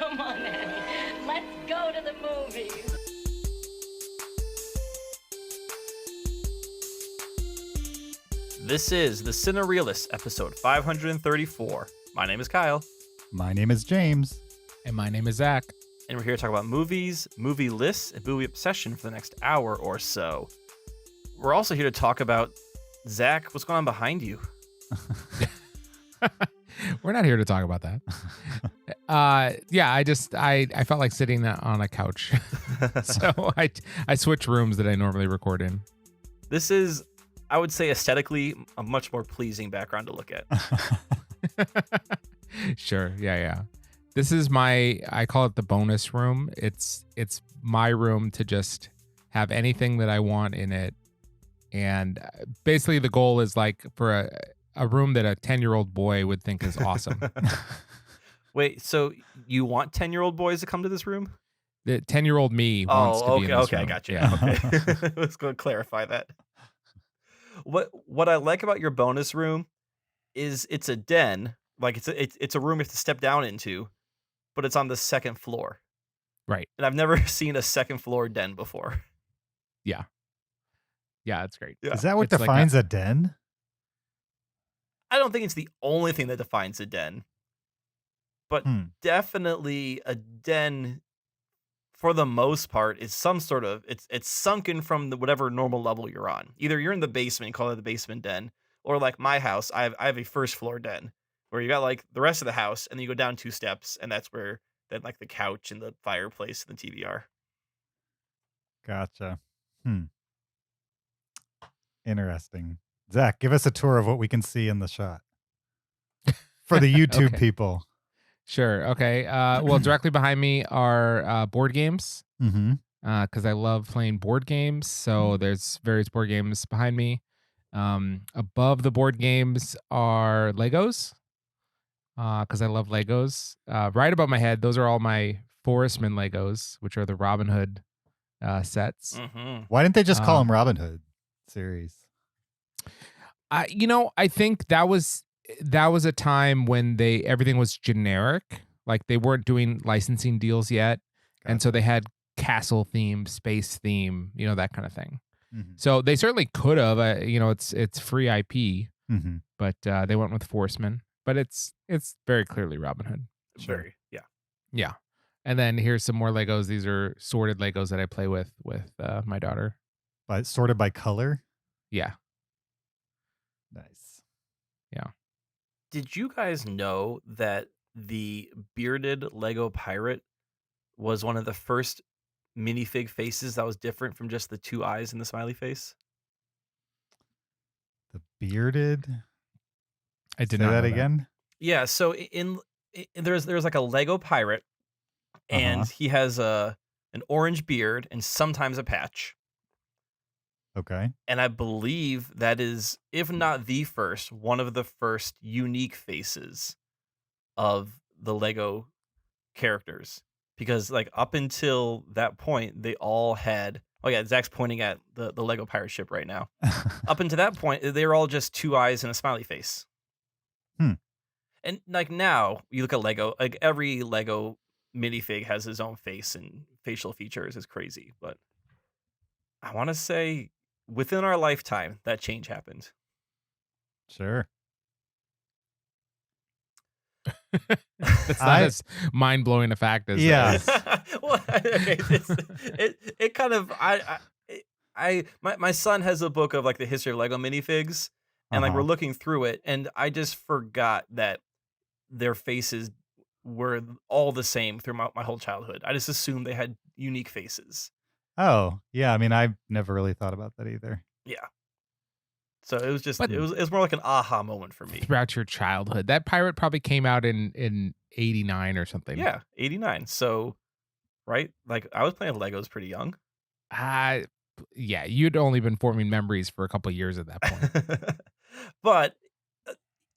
Come on, Annie. Let's go to the movies. This is the Cinereelists, episode 534. My name is Kyle. My name is James. And my name is Zach. And we're here to talk about movies, movie lists, and movie obsession for the next hour or so. We're also here to talk about, Zach, what's going on behind you? We're not here to talk about that. I felt like sitting on a couch. So I switched rooms that I normally record in. This is, I would say, aesthetically a much more pleasing background to look at. Sure. Yeah. This is I call it the bonus room. It's my room to just have anything that I want in it. And basically the goal is like for a room that a 10-year-old boy would think is awesome. Wait, so you want 10-year-old boys to come to this room? The 10-year-old me wants to be in this room. I got you. Yeah. Okay. Let's go clarify that. What I like about your bonus room is it's a den, like it's a room you have to step down into, but it's on the second floor. Right. And I've never seen a second floor den before. Yeah. Yeah, it's great. Yeah. Is that what It's like defines a den? I don't think it's the only thing that defines a den, but definitely a den, for the most part, is some sort of it's sunken from whatever normal level you're on. Either you're in the basement, you call it the basement den, or like my house, I have a first floor den where you got like the rest of the house, and then you go down 2 steps, and that's where then like the couch and the fireplace and the TV are. Gotcha. Interesting. Zach, give us a tour of what we can see in the shot for the YouTube Okay. people. Sure. Okay. Well, directly behind me are board games. Mm-hmm. Because I love playing board games. So there's various board games behind me. Above the board games are Legos. Because I love Legos. Right above my head, those are all my Forestman Legos, which are the Robin Hood sets. Mm-hmm. Why didn't they just call them Robin Hood series? I think that was a time when everything was generic. Like they weren't doing licensing deals yet. Gotcha. And so they had castle theme, space theme, that kind of thing. Mm-hmm. So they certainly could have, it's free IP, Mm-hmm. but they went with Forceman. But it's very clearly Robin Hood. Very, yeah. Yeah. And then here's some more Legos. These are sorted Legos that I play with my daughter. Sorted by color? Yeah. Nice. Yeah. Did you guys know that the bearded Lego pirate was one of the first minifig faces that was different from just the 2 eyes and the smiley face? The bearded? I did Say not that know again? Yeah, so there's like a Lego pirate, and he has an orange beard and sometimes a patch. Okay. And I believe that is, if not the first, one of the first unique faces of the Lego characters. Because like up until that point, they all had, oh yeah, Zach's pointing at the Lego pirate ship right now. Up until that point, they were all just 2 eyes and a smiley face. And like now, you look at Lego, like every Lego minifig has his own face and facial features. Is crazy. But I want to say within our lifetime, that change happened. Sure. It's not as mind blowing a fact as Well, okay, it kind of my son has a book of like the history of Lego minifigs, and like we're looking through it, and I just forgot that their faces were all the same through my whole childhood. I just assumed they had unique faces. Oh, yeah. I mean, I've never really thought about that either. Yeah. So it was just But- it was more like an aha moment for me. throughout your childhood. That pirate probably came out in 89 or something. Yeah, 89. So, right? Like I was playing Legos pretty young. Yeah, you'd only been forming memories for a couple of years at that point. But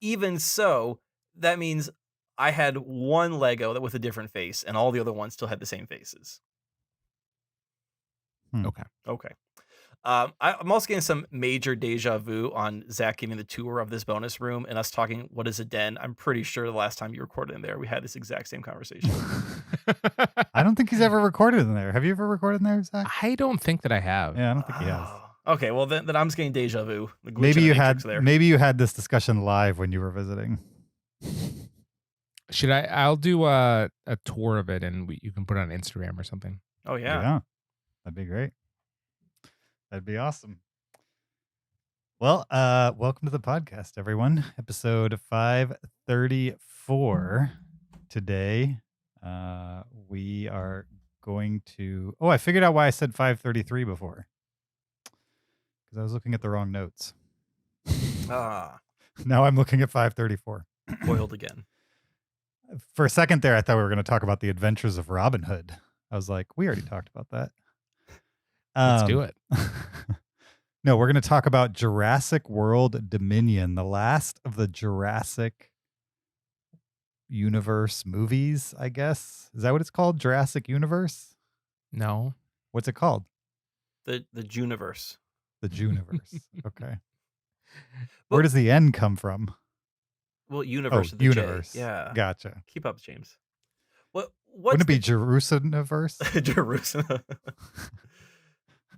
even so, that means I had one Lego that with a different face, and all the other ones still had the same faces. Okay. Okay. I'm also getting some major deja vu on Zach giving the tour of this bonus room and us talking, what is a den? I'm pretty sure the last time you recorded in there, we had this exact same conversation. I don't think he's ever recorded in there. Have you ever recorded in there, Zach? I don't think that I have. Yeah, I don't think he has. Oh, okay, well then I'm just getting deja vu. The glitch Maybe in the you Matrix had there. maybe you had this discussion live when you were visiting. Should I? I'll do a tour of it, and you can put it on Instagram or something. Oh yeah. That'd be great. That'd be awesome. Well, welcome to the podcast, everyone. Episode 534. Today, we are going to. Oh, I figured out why I said 533 before. Because I was looking at the wrong notes. Ah, Now I'm looking at 534. foiled again. For a second there, I thought we were going to talk about the adventures of Robin Hood. I was like, we already talked about that. Let's do it. No, we're going to talk about Jurassic World Dominion, the last of the Jurassic Universe movies, I guess. Is that what it's called? Jurassic Universe? No. What's it called? The Juniverse. The Juniverse. Okay. Well, Where does the N come from? Well, universe. Oh, of the universe. J. Yeah. Gotcha. Keep up, James. What's Wouldn't it be Jerusalem-verse? Jerusalem?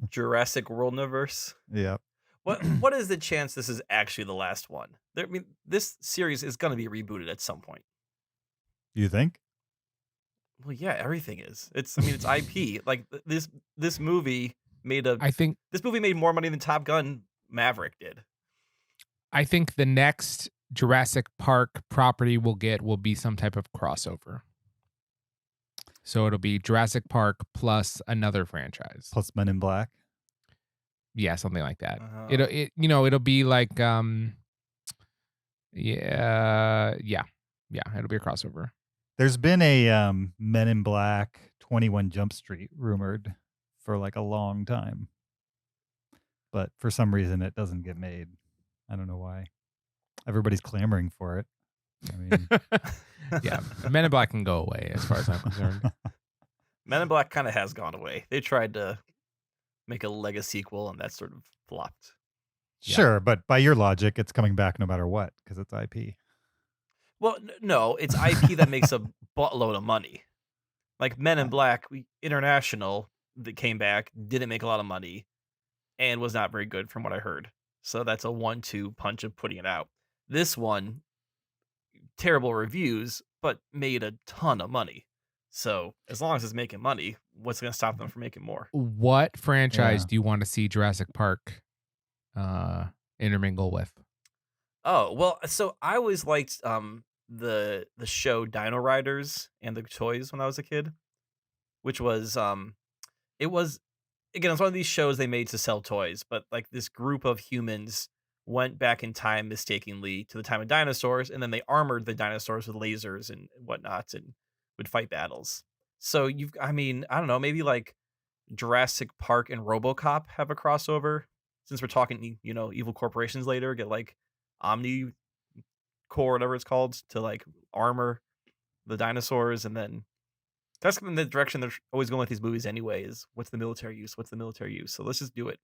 Jurassic World Universe. Yeah. What is the chance this is actually the last one? I mean, this series is going to be rebooted at some point. You think? Well, yeah, everything is. It's IP. Like this movie made this movie made more money than Top Gun Maverick did. I think the next Jurassic Park property will be some type of crossover. So it'll be Jurassic Park plus another franchise. Plus Men in Black? Yeah, something like that. Uh-huh. It'll be like it'll be a crossover. There's been a Men in Black 21 Jump Street rumored for like a long time. But for some reason it doesn't get made. I don't know why. Everybody's clamoring for it. I mean, yeah, Men in Black can go away as far as I'm concerned. Men in Black kind of has gone away. They tried to make a Lego sequel and that sort of flopped. Sure, but by your logic, it's coming back no matter what because it's IP. Well, no, it's IP that makes a buttload of money. Like Men in Black International that came back didn't make a lot of money and was not very good from what I heard. So that's a 1-2 punch of putting it out. This one, terrible reviews, but made a ton of money. So as long as it's making money, what's going to stop them from making more? What franchise do you want to see Jurassic Park intermingle with? Oh, well, so I always liked the show Dino Riders and the toys when I was a kid, which was it was one of these shows they made to sell toys, but like this group of humans went back in time mistakenly to the time of dinosaurs, and then they armored the dinosaurs with lasers and whatnot and would fight battles. So I don't know, maybe like Jurassic Park and RoboCop have a crossover. Since we're talking, evil corporations later, get like Omni Core, whatever it's called, to like armor the dinosaurs, and then that's in the direction they're always going with these movies anyway, is what's the military use? What's the military use? So let's just do it.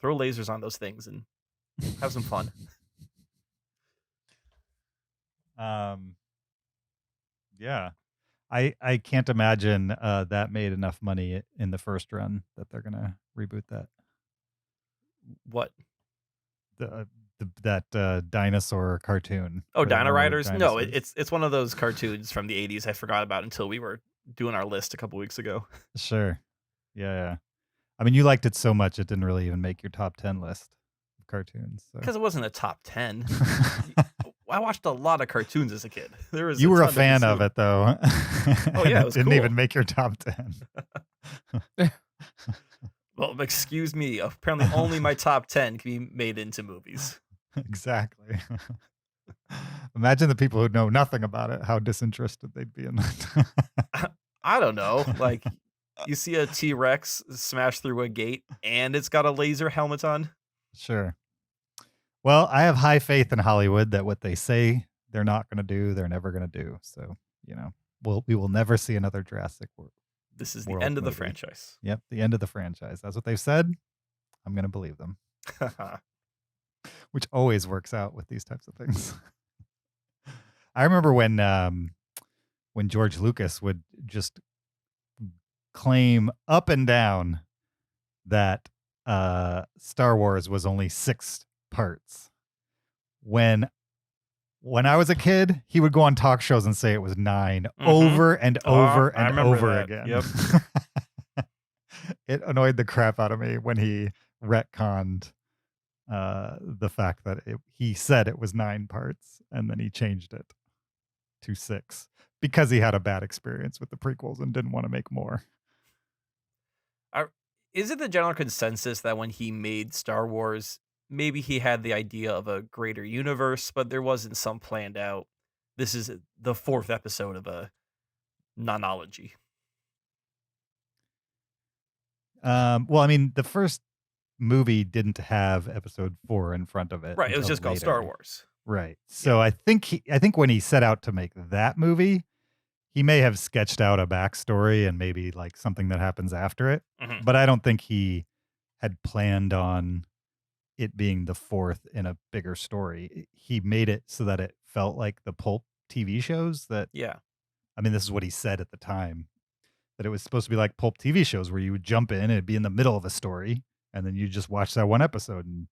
Throw lasers on those things and have some fun. Yeah. I can't imagine that made enough money in the first run that they're gonna reboot that. What? That dinosaur cartoon. Oh, where they Dino armored Riders? No, dinosaurs. it's one of those cartoons from the 80s I forgot about until we were doing our list a couple weeks ago. Sure. Yeah. I mean, you liked it so much it didn't really even make your top 10 list of cartoons. So. Because it wasn't a top 10. I watched a lot of cartoons as a kid. You were a fan of it, though. Oh, yeah, it was didn't cool. even make your top 10. Well, excuse me. Apparently only my top 10 can be made into movies. Exactly. Imagine the people who know nothing about it, how disinterested they'd be in that. I don't know. Like, you see a T-Rex smash through a gate and it's got a laser helmet on. Sure. Well, I have high faith in Hollywood that what they say they're not going to do, they're never going to do. So, we will never see another Jurassic World. This is the end of the movie. franchise. Yep, the end of the franchise. That's what they've said. I'm going to believe them, which always works out with these types of things. I remember when George Lucas would just claim up and down that Star Wars was only 6 parts. When I was a kid, he would go on talk shows and say it was 9 over and over and over that. again. Yep. It annoyed the crap out of me when he retconned the fact that he said it was 9 parts and then he changed it to 6 because he had a bad experience with the prequels and didn't want to make more. Is it the general consensus that when he made Star Wars, maybe he had the idea of a greater universe, but there wasn't some planned out, this is the 4th episode of a nonology? Well, I mean, the first movie didn't have episode 4 in front of it. Right, it was until just called later. Star Wars. Right. So I think when he set out to make that movie, he may have sketched out a backstory and maybe like something that happens after it. Mhm. But I don't think he had planned on it being the 4th in a bigger story. He made it so that it felt like the pulp TV shows that, Yeah. I mean, this is what he said at the time, that it was supposed to be like pulp TV shows where you would jump in and it'd be in the middle of a story and then you just watch that one episode and,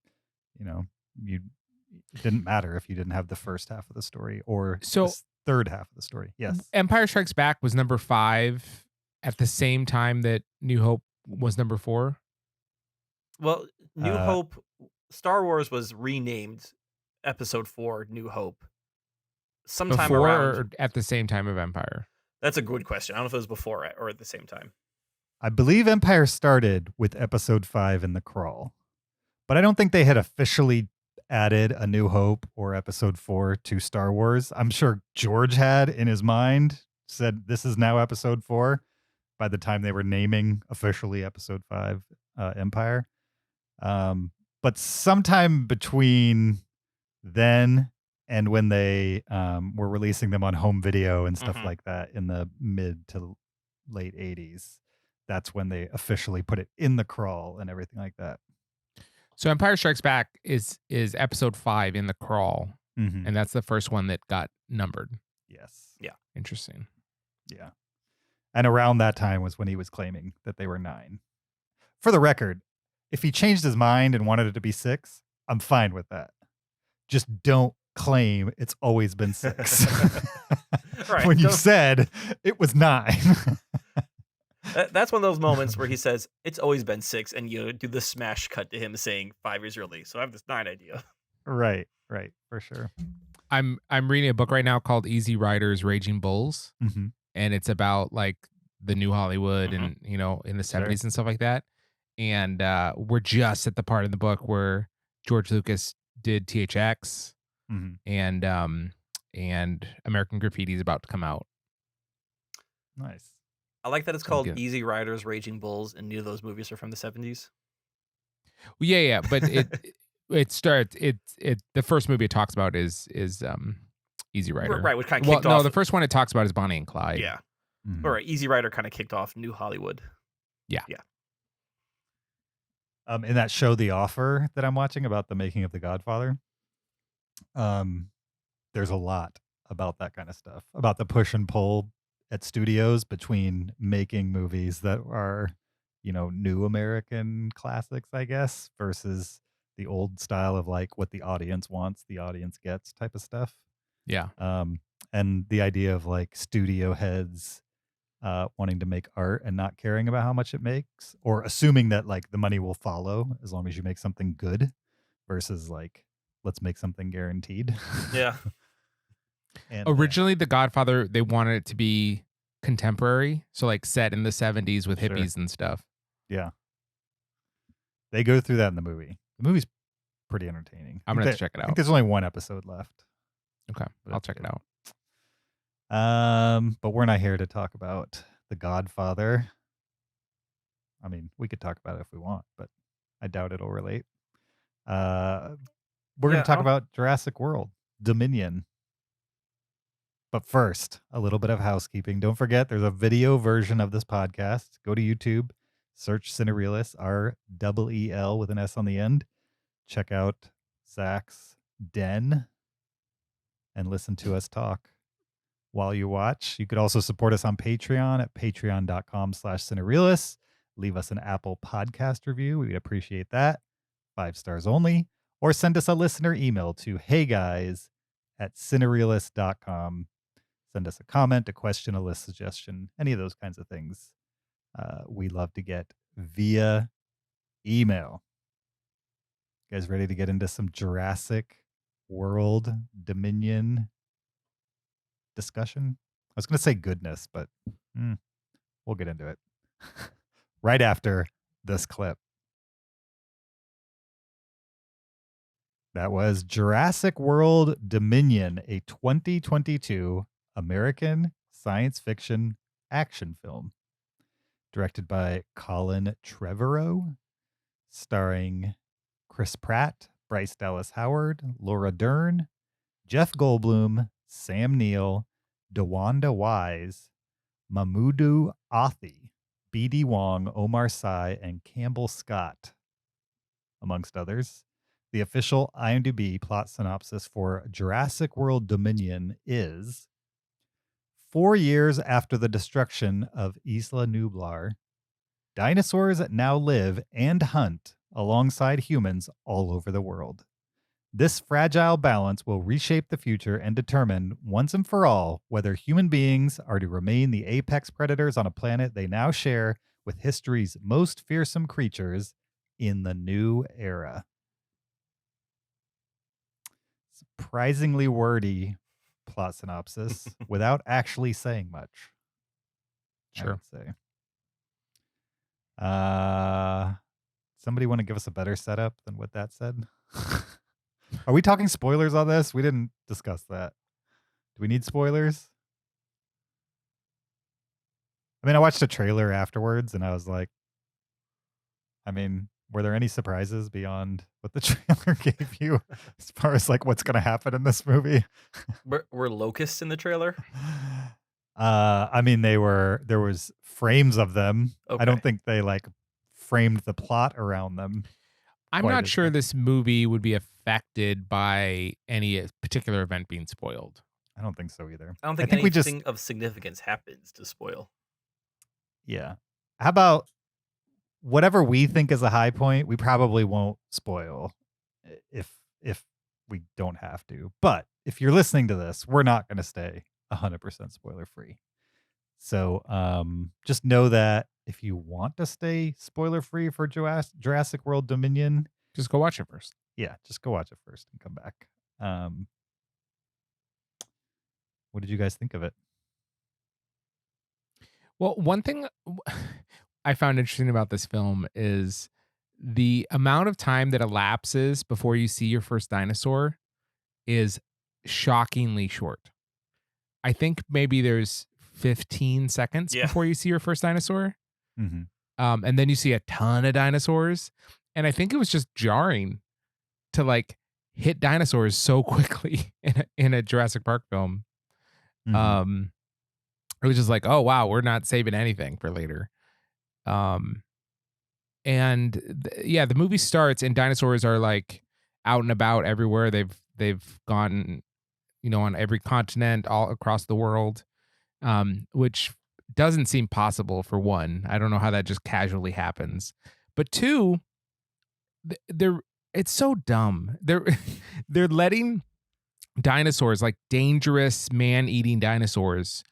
it didn't matter if you didn't have the first half of the story or the third half of the story. Yes. Empire Strikes Back was number 5 at the same time that New Hope was number 4. Well, New Hope, Star Wars was renamed Episode 4, New Hope. Sometime Before around. or at the same time of Empire? That's a good question. I don't know if it was before or at the same time. I believe Empire started with episode 5 in the crawl, but I don't think they had officially added A New Hope or episode 4 to Star Wars. I'm sure George had in his mind said this is now episode 4 by the time they were naming officially episode 5 Empire. But sometime between then and when they were releasing them on home video and stuff like that in the mid to late 80s, that's when they officially put it in the crawl and everything like that. So Empire Strikes Back is episode 5 in the crawl, and that's the first one that got numbered. Yes. Yeah. Interesting. Yeah. And around that time was when he was claiming that they were 9. For the record, if he changed his mind and wanted it to be 6, I'm fine with that. Just don't claim it's always been 6. Right. When you said it was 9. That's one of those moments where he says, it's always been 6, and you do the smash cut to him saying 5 years early. So I have this 9 idea. Right, for sure. I'm reading a book right now called Easy Riders, Raging Bulls, and it's about like the new Hollywood and in the 70s and stuff like that. And we're just at the part of the book where George Lucas did THX, and American Graffiti is about to come out. Nice. I like that it's called Easy Riders, Raging Bulls, and neither of those movies are from the 70s. Well, yeah, but it starts the first movie it talks about is Easy Rider. Right, which kind of kicked off. No, the first one it talks about is Bonnie and Clyde. Yeah. All right, Easy Rider kind of kicked off New Hollywood. Yeah. In that show The Offer that I'm watching about the making of The Godfather, there's a lot about that kind of stuff, about the push and pull at studios between making movies that are, new American classics, I guess, versus the old style of like what the audience wants, the audience gets type of stuff. Yeah. And the idea of like studio heads wanting to make art and not caring about how much it makes, or assuming that like the money will follow as long as you make something good, versus like, let's make something guaranteed. Yeah. And, originally, The Godfather, they wanted it to be contemporary, so like set in the 70s with hippies and stuff. Yeah. They go through that in the movie. The movie's pretty entertaining. I'm going to check it out. I think there's only one episode left. Okay. I'll check it out. But we're not here to talk about The Godfather. I mean, we could talk about it if we want, but I doubt it'll relate. We're going to talk about Jurassic World Dominion. But first, a little bit of housekeeping. Don't forget, there's a video version of this podcast. Go to YouTube, Search Cinereelists, REEL with an S on the end. Check out Zach's den and listen to us talk while you watch. You could also support us on Patreon at patreon.com/Cinereelists. Leave us an Apple podcast review. We'd appreciate that. 5 stars only. Or send us a listener email to heyguys@cinereelists.com. Send us a comment, a question, a list suggestion, any of those kinds of things. We love to get via email. You guys ready to get into some Jurassic World Dominion discussion? I was going to say goodness, but we'll get into it right after this clip. That was Jurassic World Dominion, a 2022 American science fiction action film directed by Colin Trevorrow, starring Chris Pratt, Bryce Dallas Howard, Laura Dern, Jeff Goldblum, Sam Neill, DeWanda Wise, Mahmoudou Athi, B.D. Wong, Omar Sy, and Campbell Scott, amongst others. The official IMDb plot synopsis for Jurassic World Dominion is: 4 years after the destruction of Isla Nublar, dinosaurs now live and hunt alongside humans all over the world. This fragile balance will reshape the future and determine once and for all whether human beings are to remain the apex predators on a planet they now share with history's most fearsome creatures in the new era. Surprisingly wordy plot synopsis without actually saying much. Sure. I would say. Somebody want to give us a better setup than what that said? Are we talking spoilers on this? We didn't discuss that. Do we need spoilers? I mean, I watched a trailer afterwards and I was like, I mean, were there any surprises beyond what the trailer gave you as far as like what's going to happen in this movie? Were locusts in the trailer? I mean, there was frames of them. Okay. I don't think they like framed the plot around them. I'm quite not as sure much. this movie would be affected by any particular event being spoiled. I don't think so either. I don't think we just, anything of significance happens to spoil. yeah. How about whatever we think is a high point, we probably won't spoil if we don't have to. But if you're listening to this, we're not going to stay 100% spoiler free. So just know that if you want to stay spoiler free for Jurassic World Dominion, Just go watch it first. yeah, just go watch it first and come back. What did you guys think of it? Well, one thing I found interesting about this film is the amount of time that elapses before you see your first dinosaur is shockingly short. I think maybe there's 15 seconds Yeah. before you see your first dinosaur. Mm-hmm. And then you see a ton of dinosaurs. And I think it was just jarring to like hit dinosaurs so quickly in a Jurassic Park film. Mm-hmm. It was just like, oh wow, we're not saving anything for later. The movie starts and dinosaurs are like out and about everywhere. They've gone, on every continent all across the world, which doesn't seem possible for one. I don't know how that just casually happens. But two, it's so dumb. They're letting dinosaurs, like dangerous man-eating dinosaurs,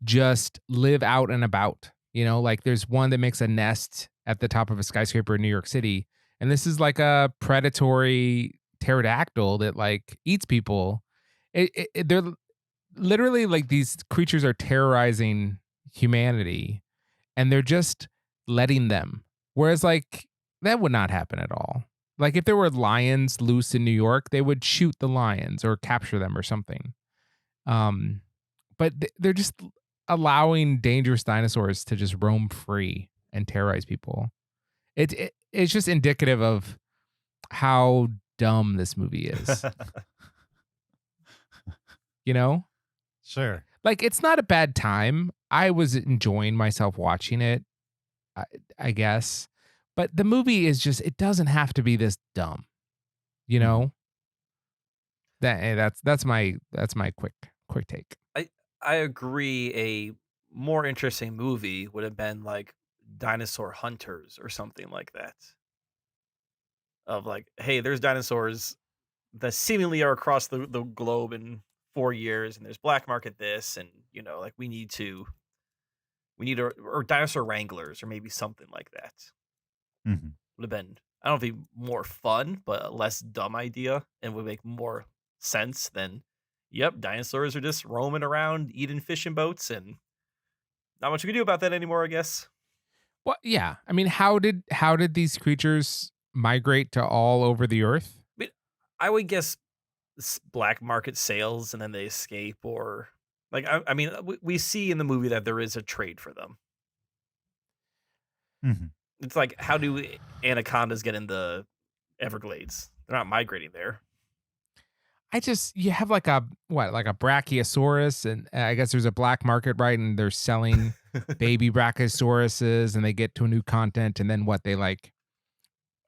just live out and about. Like there's one that makes a nest at the top of a skyscraper in New York City, and this is like a predatory pterodactyl that like eats people. They're literally like these creatures are terrorizing humanity, and they're just letting them. Whereas like that would not happen at all. Like if there were lions loose in New York, they would shoot the lions or capture them or something. But they're just allowing dangerous dinosaurs to just roam free and terrorize people. It's just indicative of how dumb this movie is. Sure. Like it's not a bad time. I was enjoying myself watching it. I guess. But the movie is just, it doesn't have to be this dumb, you Mhm. know? That's my quick take. I agree. A more interesting movie would have been like Dinosaur Hunters or something like that. Of like, hey, there's dinosaurs that seemingly are across the globe in 4 years, and there's black market this, and like we need or dinosaur wranglers or maybe something like that. Mhm. Would have been, I don't know if it'd be more fun, but a less dumb idea and would make more sense than, yep, dinosaurs are just roaming around eating fishing boats and not much we can do about that anymore, I guess. Well, yeah. I mean, how did these creatures migrate to all over the earth? I mean, I would guess black market sales and then they escape, or like, I mean, we see in the movie that there is a trade for them. Mhm. It's like, how do anacondas get in the Everglades? They're not migrating there. You have like a brachiosaurus, and I guess there's a black market, right? And they're selling baby brachiosauruses, and they get to a new continent, and then what? They like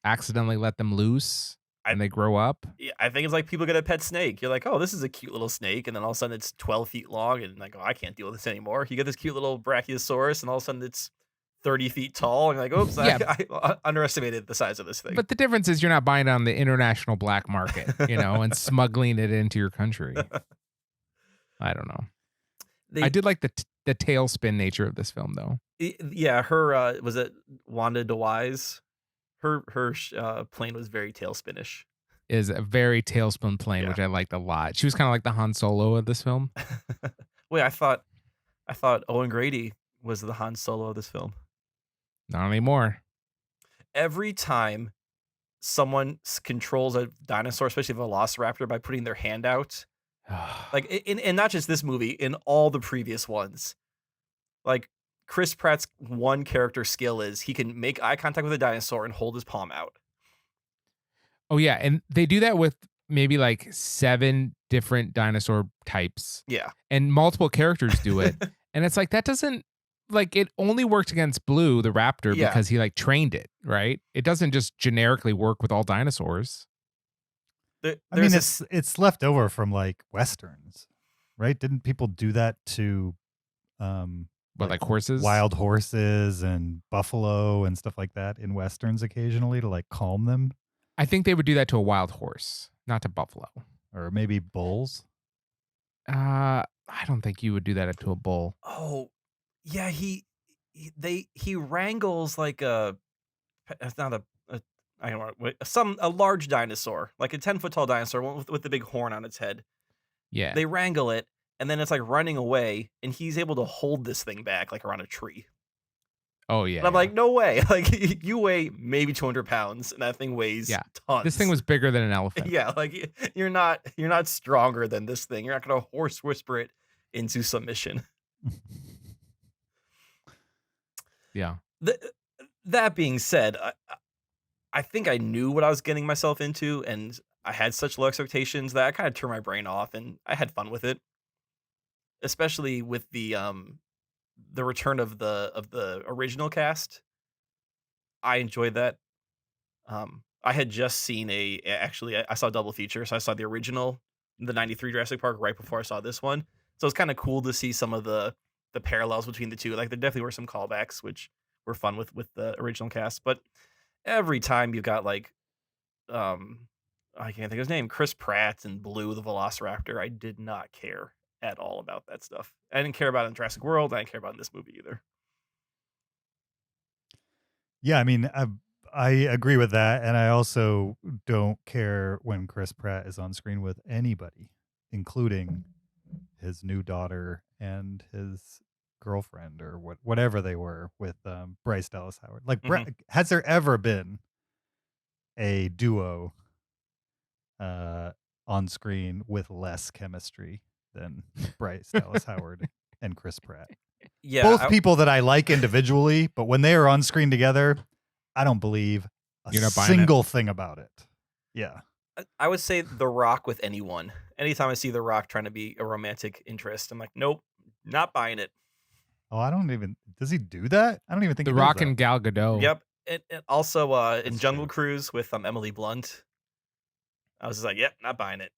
accidentally let them loose, I and they grow up. Yeah, I think it's like people get a pet snake. You're like, oh, this is a cute little snake, and then all of a sudden it's 12 feet long, and like, oh, I can't deal with this anymore. You get this cute little brachiosaurus, and all of a sudden it's 30 feet tall, and you're like, oops, Yeah. I underestimated the size of this thing. But the difference is you're not buying it on the international black market, and smuggling it into your country. I don't know. I did like the tailspin nature of this film, though. Yeah, her was it Wanda DeWise? Her plane was very tailspinish. Is a very tailspin plane, Yeah. which I liked a lot. She was kind of like the Han Solo of this film. Wait, I thought Owen Grady was the Han Solo of this film. Not anymore. Every time someone controls a dinosaur, especially a velociraptor, by putting their hand out, like in not just this movie, in all the previous ones, like Chris Pratt's one character skill is he can make eye contact with a dinosaur and hold his palm out. Oh yeah, and they do that with maybe like 7 different dinosaur types. Yeah. And multiple characters do it. And it's like, that doesn't, like, it only worked against Blue, the raptor, Yeah. because he like trained it, right? It doesn't just generically work with all dinosaurs. I mean, it's left over from like westerns, right? Didn't people do that to Like horses? wild horses and buffalo and stuff like that in westerns occasionally to like calm them? I think they would do that to a wild horse, not to buffalo. Or maybe bulls? I don't think you would do that to a bull. Oh, yeah, he wrangles like it's not I don't know, a large dinosaur, like a 10-foot tall dinosaur with the big horn on its head. Yeah. They wrangle it, and then it's like running away, and he's able to hold this thing back like around a tree. Oh yeah. And I'm like, no way! Like you weigh maybe 200 pounds, and that thing weighs tons. This thing was bigger than an elephant. Yeah, like you're not stronger than this thing. You're not gonna horse whisper it into submission. Yeah. That being said, I think I knew what I was getting myself into, and I had such low expectations that I kind of turned my brain off, and I had fun with it. Especially with the return of the original cast. I enjoyed that. I had just seen I saw a double feature, so I saw the original, the 93 Jurassic Park right before I saw this one. So it's kind of cool to see some of the parallels between the two. Like there definitely were some callbacks which were fun with the original cast, but every time you've got like I can't think of his name, Chris Pratt and Blue the Velociraptor, I did not care at all about that stuff. I didn't care about it in Jurassic World. I didn't care about it in this movie either. Yeah, I mean, I agree with that, and I also don't care when Chris Pratt is on screen with anybody, including his new daughter and his girlfriend or whatever they were with Bryce Dallas Howard. Like, has there ever been a duo on screen with less chemistry than Bryce Dallas Howard and Chris Pratt? Yeah, both people that I like individually, but when they are on screen together, I don't believe a single thing about it. Yeah. I would say The Rock with anyone. Anytime I see The Rock trying to be a romantic interest, I'm like, nope, not buying it. Oh, I don't even. Does he do that? I don't even think The he does Rock that. and Gal Gadot. Yep. And also in That's Jungle true. Cruise with Emily Blunt, I was just like, yep, not buying it.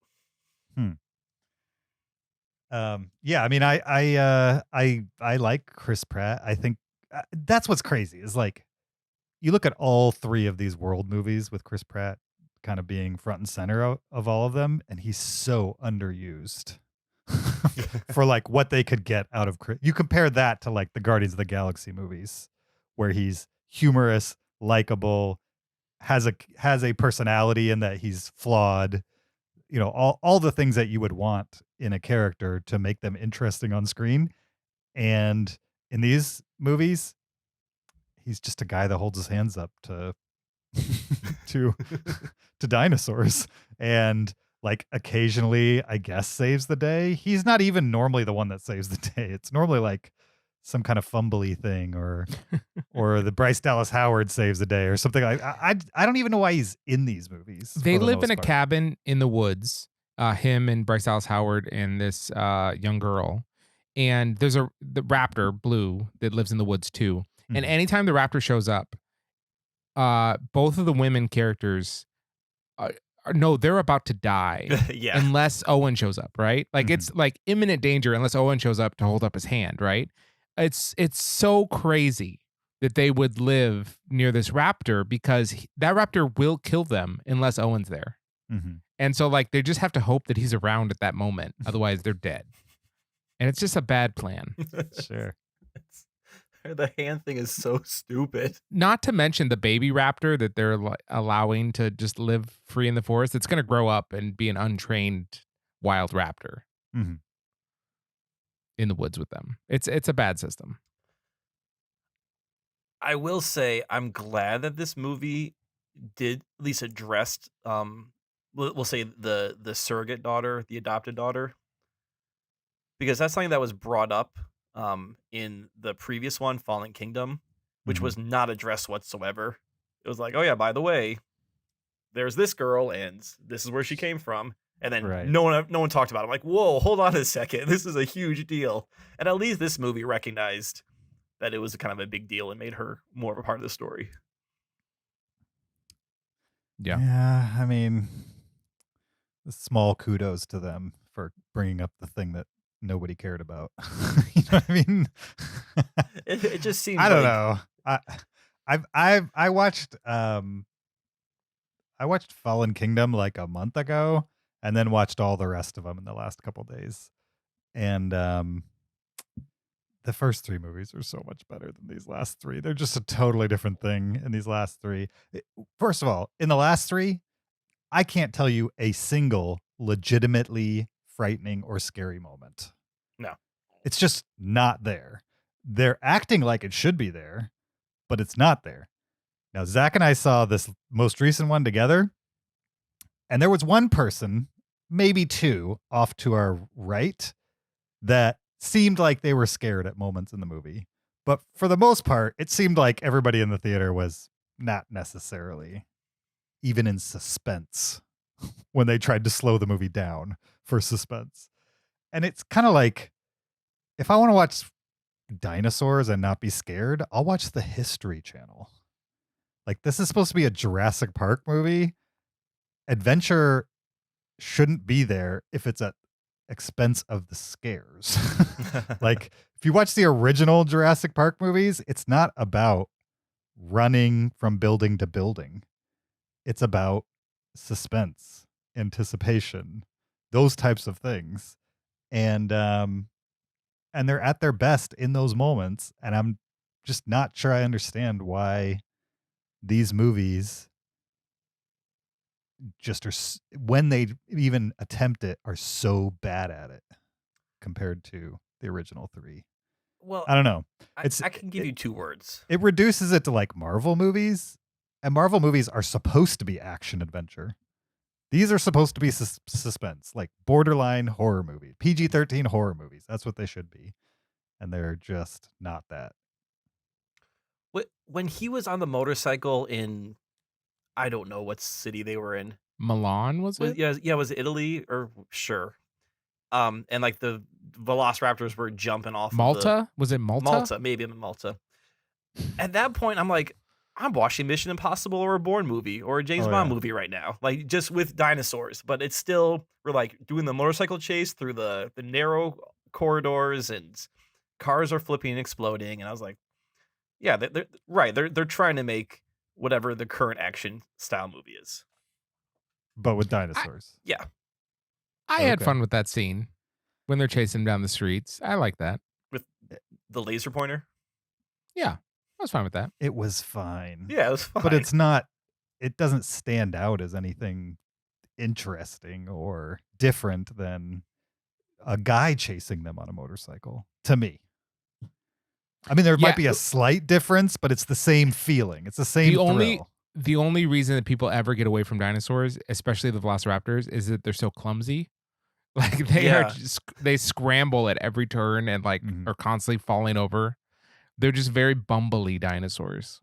Yeah, I mean, I like Chris Pratt. I think that's what's crazy is like you look at all three of these world movies with Chris Pratt kind of being front and center of all of them, and he's so underused for like what they could get out of Chris. You compare that to like the Guardians of the Galaxy movies, where he's humorous, likable, has a personality, and that he's flawed. You know, all the things that you would want in a character to make them interesting on screen. And in these movies, he's just a guy that holds his hands up to to to dinosaurs and like occasionally I guess saves the day. He's not even normally the one that saves the day. It's normally like some kind of fumbly thing or the Bryce Dallas Howard saves the day or something like I don't even know why he's in these movies. They for the live in most a part. cabin in the woods. Him and Bryce Dallas Howard and this young girl. And there's the raptor, Blue, that lives in the woods too. And Mhm. anytime the raptor shows up, both of the women characters no, they're about to die Yeah. unless Owen shows up, right? Like it's like imminent danger unless Owen shows up to hold up his hand, right? It's so crazy that they would live near this raptor because that raptor will kill them unless Owen's there. Mhm. And so like they just have to hope that he's around at that moment. Otherwise they're dead. And it's just a bad plan. Sure. The hand thing is so stupid. Not to mention the baby raptor that they're allowing to just live free in the forest. It's going to grow up and be an untrained wild raptor Mhm. in the woods with them. It's a bad system. I will say I'm glad that this movie did at least addressed we'll say the surrogate daughter, the adopted daughter. Because that's something that was brought up in the previous one, Fallen Kingdom, which Mhm. was not addressed whatsoever. It was like, oh yeah, by the way, there's this girl and this is where she came from. And then Right. no one talked about it. I'm like, whoa, hold on a second. This is a huge deal. And at least this movie recognized that it was kind of a big deal and made her more of a part of the story. Yeah. Yeah, I mean, small kudos to them for bringing up the thing that nobody cared about. You know what I mean? It just seems I don't like, know. I watched Fallen Kingdom like a month ago and then watched all the rest of them in the last couple days. And the first three movies are so much better than these last three. They're just a totally different thing in these last three. First of all, in the last three, I can't tell you a single legitimately frightening or scary moment. No. It's just not there. They're acting like it should be there, but it's not there. Now, Zach and I saw this most recent one together, and there was one person, maybe two, off to our right that seemed like they were scared at moments in the movie. But for the most part, it seemed like everybody in the theater was not necessarily even in suspense when they tried to slow the movie down for suspense. And it's kind of like, if I want to watch dinosaurs and not be scared, I'll watch the History Channel. Like, this is supposed to be a Jurassic Park movie. Adventure shouldn't be there if it's at expense of the scares. Like, if you watch the original Jurassic Park movies, it's not about running from building to building. It's about suspense, anticipation, those types of things. And they're at their best in those moments. And I'm just not sure I understand why these movies just are, when they even attempt it, are so bad at it compared to the original three. Well, I don't know. I can give you two words. It reduces it to like Marvel movies, and Marvel movies are supposed to be action adventure. These are supposed to be suspense, like borderline horror movie, PG-13 horror movies. That's what they should be. And they're just not that. When he was on the motorcycle in, I don't know what city they were in. Milan, was it? Yeah, was it Italy or sure? And like the velociraptors were jumping off of Malta? Was it Malta? Malta, maybe I'm in Malta. At that point, I'm like, I'm watching Mission Impossible or a Bourne movie or a James Bond movie right now, like just with dinosaurs. But it's still, we're like doing the motorcycle chase through the narrow corridors and cars are flipping and exploding. And I was like, yeah, they're right. They're trying to make whatever the current action style movie is. But with dinosaurs. Yeah. I had Okay. fun with that scene when they're chasing him down the streets. I like that. With the laser pointer. Yeah, I was fine with that. It was fine. Yeah, it was fine. But it's not, it doesn't stand out as anything interesting or different than a guy chasing them on a motorcycle, to me. I mean, there might be a slight difference, but it's the same feeling. It's the same thrill. The only reason that people ever get away from dinosaurs, especially the velociraptors, is that they're so clumsy. Like they scramble at every turn and like are constantly falling over. They're just very bumbly dinosaurs.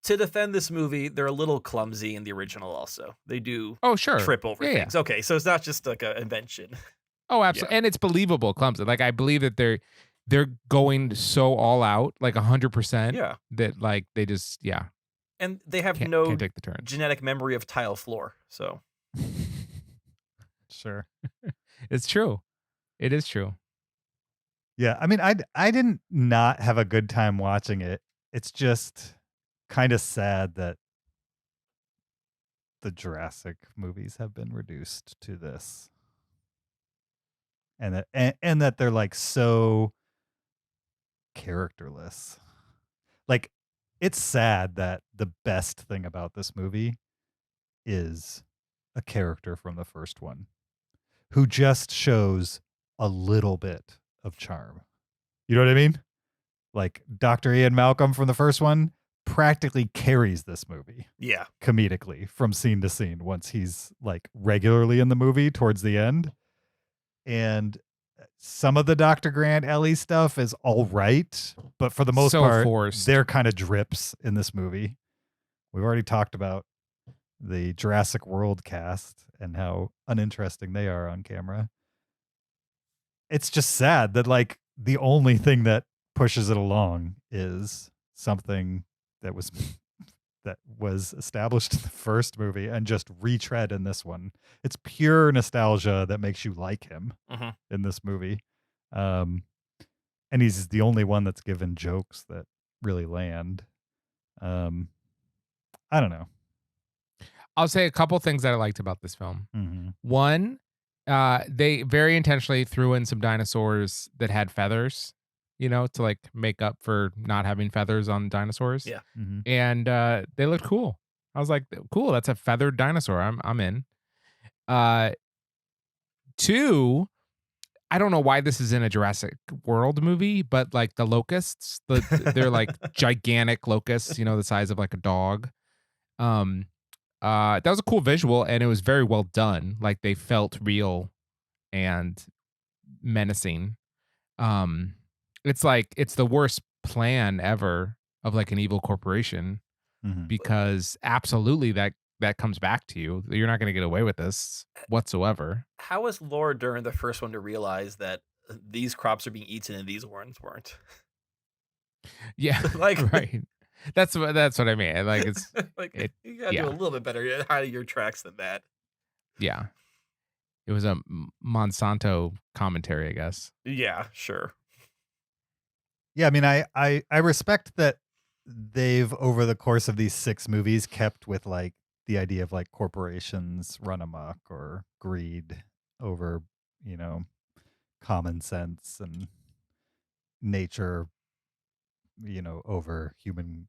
To defend this movie, they're a little clumsy in the original also. They do trip over things. Okay, so it's not just like an invention. Oh, absolutely. And it's believable clumsy. Like I believe that they're going so all out, like 100%. Yeah. That like they just And they have can't take the turn. Genetic memory of tile floor. So Sure. It's true. It is true. Yeah, I mean, I didn't not have a good time watching it. It's just kind of sad that the Jurassic movies have been reduced to this, and that they're like so characterless. Like, it's sad that the best thing about this movie is a character from the first one who just shows a little bit of charm. You know what I mean? Like Dr. Ian Malcolm from the first one practically carries this movie. Yeah. Comedically from scene to scene once he's like regularly in the movie towards the end. And some of the Dr. Grant Ellie stuff is all right, but for the most part, forced. they're kind of drips in this movie. We've already talked about the Jurassic World cast and how uninteresting they are on camera. It's just sad that like the only thing that pushes it along is something that was established in the first movie and just retread in this one. It's pure nostalgia that makes you like him in this movie. And he's the only one that's given jokes that really land. I don't know. I'll say a couple things that I liked about this film. Mm-hmm. One, they very intentionally threw in some dinosaurs that had feathers, to like make up for not having feathers on dinosaurs. Yeah. Mm-hmm. And they looked cool. I was like, cool, that's a feathered dinosaur. I'm in. Two, I don't know why this is in a Jurassic World movie, but like the locusts, they're like gigantic locusts, the size of like a dog. That was a cool visual and it was very well done. Like they felt real and menacing. It's the worst plan ever of like an evil corporation because absolutely that comes back to you. You're not going to get away with this whatsoever. How was Laura Dern the first one to realize that these crops are being eaten and these ones weren't? Yeah, like right. That's what I mean. Like it's like you gotta do a little bit better hiding your tracks than that. Yeah, it was a Monsanto commentary, I guess. Yeah, sure. Yeah, I mean, I respect that they've over the course of these 6 movies kept with like the idea of like corporations run amok or greed over common sense and nature over human.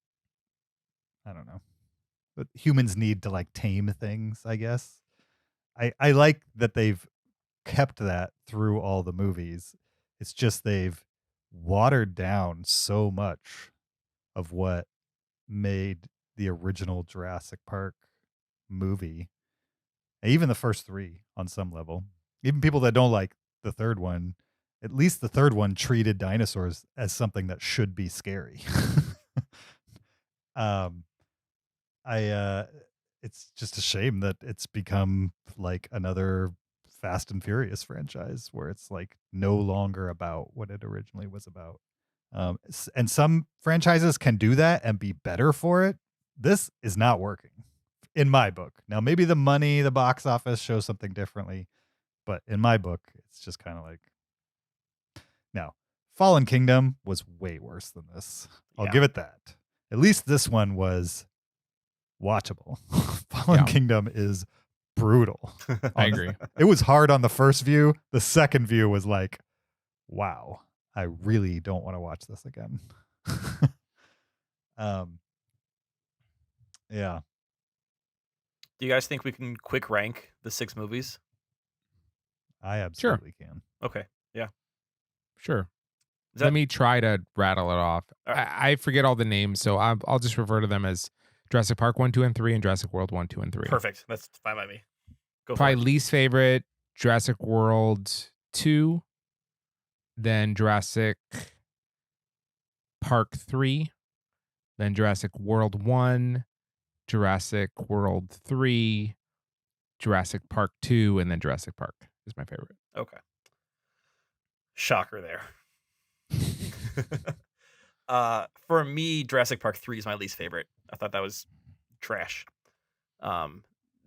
I don't know. But humans need to like tame things, I guess. I like that they've kept that through all the movies. It's just they've watered down so much of what made the original Jurassic Park movie, and even the first 3 on some level. Even people that don't like the third one, at least the third one treated dinosaurs as something that should be scary. It's just a shame that it's become like another Fast and Furious franchise, where it's like no longer about what it originally was about. And some franchises can do that and be better for it. This is not working in my book. Now, maybe the money, the box office shows something differently, but in my book, it's just kind of like. Now, Fallen Kingdom was way worse than this. I'll give it that. At least this one was watchable. Fallen Kingdom is brutal. I agree. It was hard on the first view. The second view was like, wow, I really don't want to watch this again. Yeah. Do you guys think we can quick rank the 6 movies? I absolutely can. Okay. Yeah. Sure. Let me try to rattle it off. I forget all the names, so I'll just refer to them as Jurassic Park 1, 2, and 3, and Jurassic World 1, 2, and 3. Perfect. That's fine by me. Go Probably for it. least favorite, Jurassic World 2, then Jurassic Park 3, then Jurassic World 1, Jurassic World 3, Jurassic Park 2, and then Jurassic Park is my favorite. Okay. Shocker there. For me, Jurassic Park 3 is my least favorite. I thought that was trash.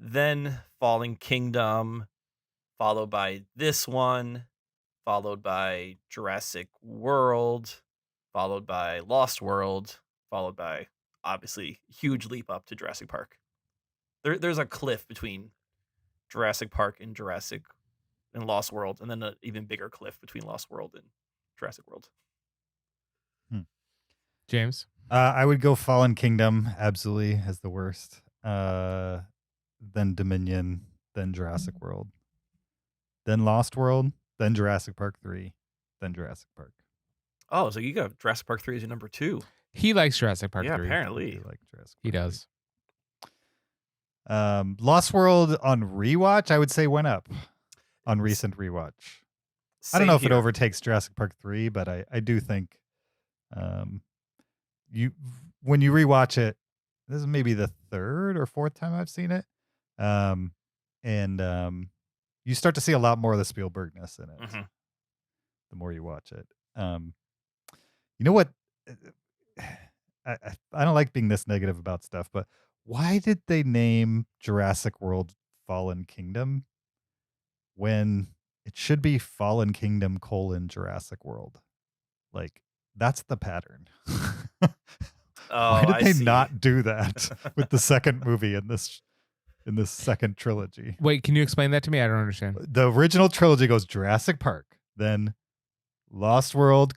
Then Fallen Kingdom, followed by this one, followed by Jurassic World, followed by Lost World, followed by, obviously, huge leap up to Jurassic Park. There's a cliff between Jurassic Park and Lost World, and then an even bigger cliff between Lost World and Jurassic World. James? I would go Fallen Kingdom, absolutely, as the worst. Then Dominion, then Jurassic World, then Lost World, then Jurassic Park 3, then Jurassic Park. Oh, so you got Jurassic Park 3 as your number 2. He likes Jurassic Park 3. Apparently. Like Jurassic Park he does. 3. Lost World on rewatch, I would say went up on recent rewatch. I don't know if it overtakes Jurassic Park 3, but I do think when you rewatch it, this is maybe the 3rd or 4th time I've seen it. You start to see a lot more of the Spielbergness in it the more you watch it. You know what? I don't like being this negative about stuff, but why did they name Jurassic World Fallen Kingdom when it should be Fallen Kingdom : Jurassic World? Like, that's the pattern. Why did they not do that with the second movie in this second trilogy? Wait, can you explain that to me? I don't understand. The original trilogy goes Jurassic Park, then Lost World :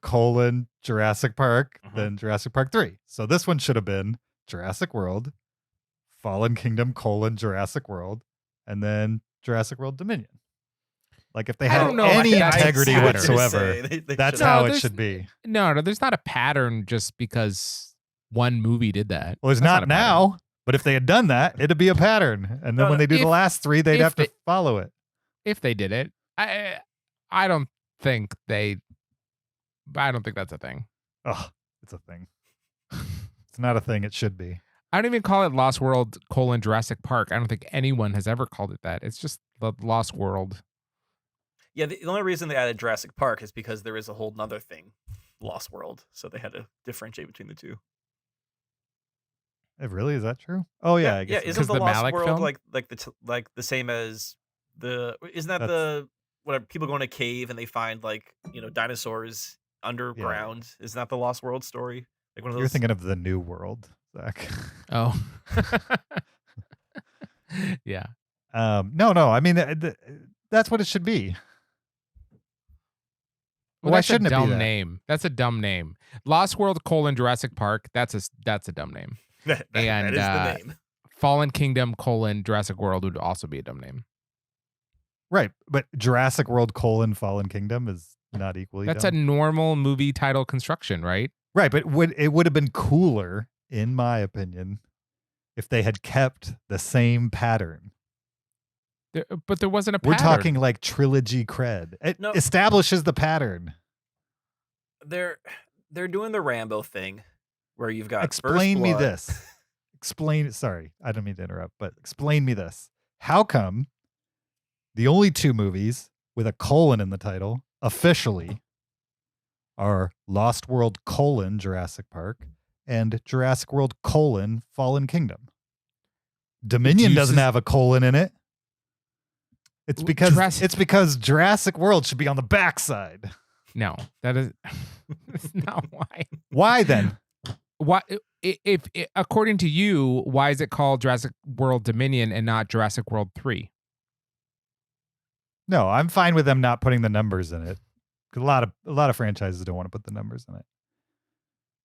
Jurassic Park, then Jurassic Park 3. So this one should have been Jurassic World, Fallen Kingdom : Jurassic World, and then Jurassic World Dominion. Like, if they had any integrity whatsoever, that's how it should be. No, there's not a pattern just because one movie did that. Well, there's not now, but if they had done that, it'd be a pattern. And then when they do the last 3, they'd have to follow it. If they did it, I don't think that's a thing. Oh, it's a thing. It's not a thing. It should be. I don't even call it Lost World : Jurassic Park. I don't think anyone has ever called it that. It's just the Lost World. Yeah, the only reason they added Jurassic Park is because there is a whole nother thing, Lost World. So they had to differentiate between the two. Really? Is that true? Oh yeah, I guess. Yeah, isn't the Lost Malik World film? like the same as the? Isn't that the when people go in a cave and they find dinosaurs underground? Yeah. Isn't that the Lost World story? Like one of those. You're thinking of the New World, Zach. Oh. Yeah. No. I mean, that's what it should be. Well, why shouldn't it be that? Name? That's a dumb name. Lost World : Jurassic Park. That's a dumb name. That is the name. Fallen Kingdom : Jurassic World would also be a dumb name. Right, but Jurassic World : Fallen Kingdom is not equally. That's dumb. a normal movie title construction, right? Right, but it would have been cooler, in my opinion, if they had kept the same pattern. But there wasn't a pattern. We're talking like trilogy cred. It establishes the pattern. They're doing the Rambo thing where you've got Explain First me Blood. this. Sorry, I don't mean to interrupt, but explain me this. How come The only two movies with a colon in the title officially are Lost World : Jurassic Park and Jurassic World : Fallen Kingdom. Dominion doesn't have a colon in it. It's because Jurassic World should be on the backside. No, that's not why. Why then? Why, if according to you, why is it called Jurassic World Dominion and not Jurassic World 3? No, I'm fine with them not putting the numbers in it. A lot of franchises don't want to put the numbers in it.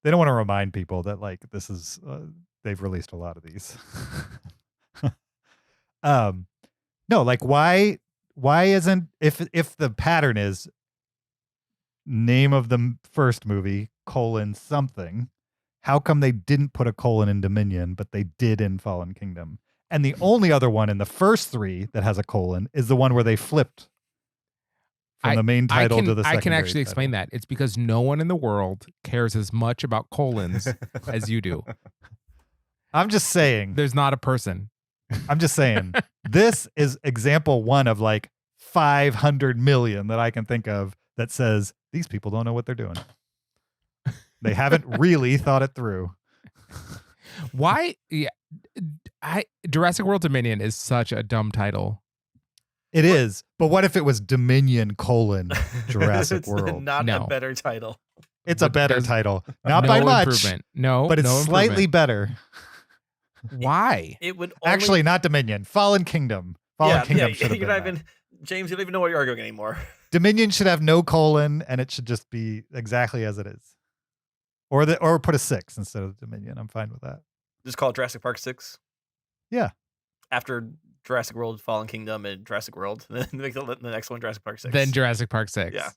They don't want to remind people that like this is they've released a lot of these. No, like why isn't if the pattern is name of the first movie something, how come they didn't put a colon in Dominion but they did in Fallen Kingdom? And the only other one in the first three that has a colon is the one where they flipped from the main title to the secondary. I can actually explain that. It's because no one in the world cares as much about colons as you do. I'm just saying. There's not a person. I'm just saying. This is example one of like 500 million that I can think of that says these people don't know what they're doing. They haven't really thought it through. Why? Yeah, Jurassic World Dominion is such a dumb title. It is, but what if it was Dominion : Jurassic World? Not a better title. It's a better title, not by much. Improvement. No, but it's slightly better. Why? It would actually not Dominion. Fallen Kingdom. Fallen Kingdom should have been. James, you don't even know what you're arguing anymore. Dominion should have no colon, and it should just be exactly as it is. Or put a 6 instead of Dominion. I'm fine with that. Just call it Jurassic Park 6. Yeah. After Jurassic World, Fallen Kingdom, and Jurassic World, and then make the next one Jurassic Park 6. Then Jurassic Park 6. Yeah.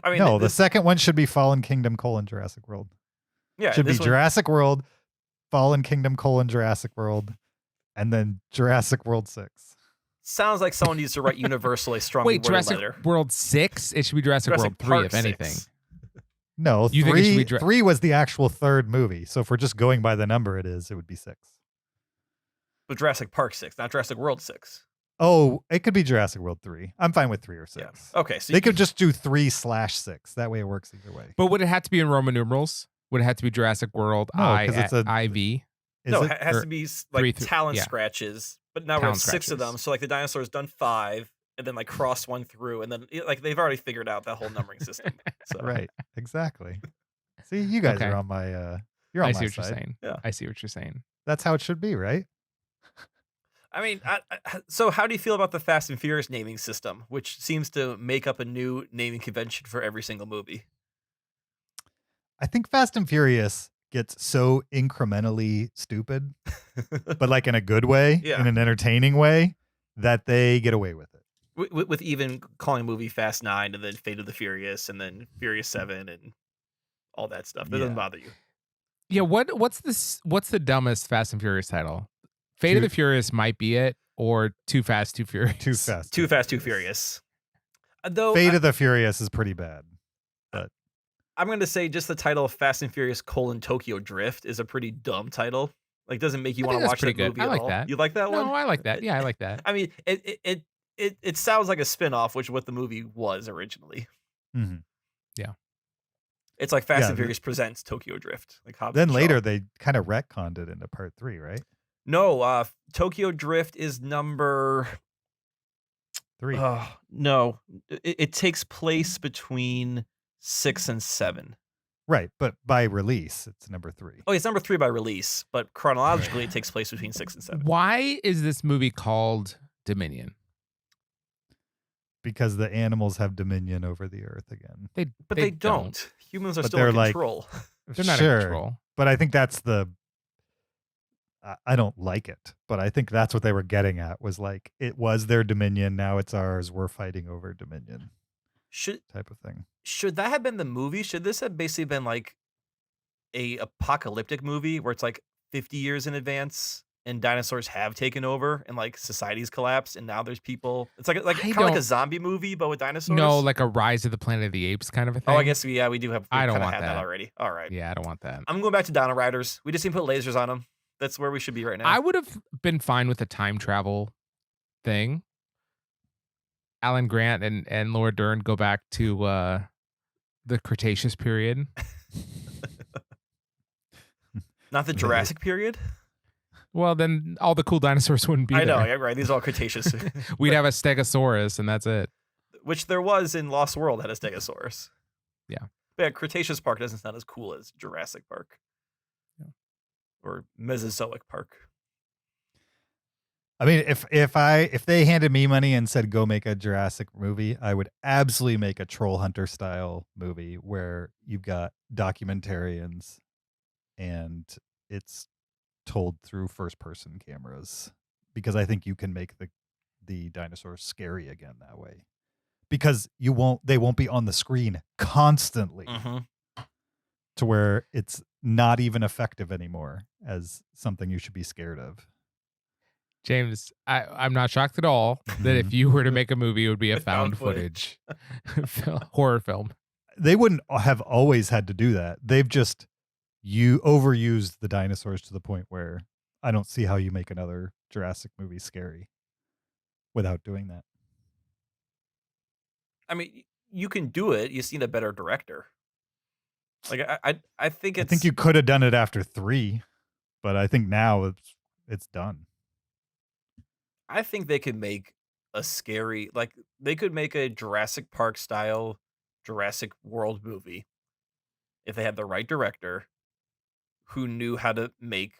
I mean, no, the second one should be Fallen Kingdom : Jurassic World. Yeah, should be Jurassic World, Fallen Kingdom : Jurassic World, and then Jurassic World 6. Sounds like someone needs to write Universal a strongly worded Jurassic letter. World 6? It should be Jurassic World 3, if anything. 6. No, you 3, think it should be 3 was the actual third movie. So if we're just going by the number it would be 6. But Jurassic Park 6, not Jurassic World 6. Oh, it could be Jurassic World 3. I'm fine with 3 or 6. Yeah. Okay, so they could just do 3/6. That way it works either way. But would it have to be in Roman numerals? Would it have to be Jurassic World IV? No, it has to be like talent scratches. But now we're at 6 of them. So like the dinosaurs done 5 and then like cross one through. And then like they've already figured out that whole numbering system. So. Right. Exactly. See, you guys are on my you're on my side. I see what you're saying. Yeah. I see what you're saying. That's how it should be, right? I mean, so how do you feel about the Fast and Furious naming system, which seems to make up a new naming convention for every single movie? I think Fast and Furious gets so incrementally stupid, but like in a good way, in an entertaining way, that they get away with it. With even calling a movie Fast 9 and then Fate of the Furious and then Furious 7 and all that stuff. That doesn't bother you. Yeah, what's the dumbest Fast and Furious title? Fate of the Furious might be it, or Too Fast, Too Furious. Too Fast, Too Furious. Though Fate of the Furious is pretty bad. But I'm going to say just the title of Fast and Furious : Tokyo Drift is a pretty dumb title. Like, doesn't make you want to watch that movie at all. That. You like that one? No, I like that. Yeah, I like that. I mean, it sounds like a spin-off, which is what the movie was originally. Mm-hmm. Yeah. It's like Fast and Furious presents Tokyo Drift. Like Hobbs then and later Shaw. they kind of retconned it into part 3, right? No, Tokyo Drift is number 3. No, it takes place between 6 and 7. Right, but by release, it's number 3. Oh, it's number 3 by release, but chronologically, it takes place between 6 and 7. Why is this movie called Dominion? Because the animals have dominion over the earth again. They don't. Humans are still in control. They're not in control. But I think that's I don't like it, but I think that's what they were getting at, was like, it was their dominion, now it's ours, we're fighting over dominion. Type of thing. Should that have been the movie? Should this have basically been like a apocalyptic movie where it's like 50 years in advance and dinosaurs have taken over and like society's collapsed and now there's people? It's like kind of like a zombie movie but with dinosaurs. No, like a Rise of the Planet of the Apes kind of a thing. Oh, I guess we do have. I don't want that already. All right. Yeah, I don't want that. I'm going back to Dino Riders. We just need to put lasers on them. That's where we should be right now. I would have been fine with a time travel thing. Alan Grant and Laura Dern go back to the Cretaceous period. Not the Jurassic period? Well, then all the cool dinosaurs wouldn't be I know, there. yeah, right. These are all Cretaceous. We'd have a Stegosaurus, and that's it. Which there was in Lost World, had a Stegosaurus. Yeah. But yeah, Cretaceous Park doesn't sound as cool as Jurassic Park. Yeah. Or Mesozoic Park. I mean, if they handed me money and said go make a Jurassic movie, I would absolutely make a Troll Hunter style movie where you've got documentarians and it's told through first person cameras, because I think you can make the dinosaurs scary again that way, because they won't be on the screen constantly to where it's not even effective anymore as something you should be scared of. James, I'm not shocked at all that if you were to make a movie, it would be a found footage horror film. They wouldn't have always had to do that. They've just overused the dinosaurs to the point where I don't see how you make another Jurassic movie scary without doing that. I mean, you can do it. You just need a better director. Like I think I think you could have done it after 3, but I think now it's done. I think they could make a scary, like they could make a Jurassic Park style Jurassic World movie if they had the right director who knew how to make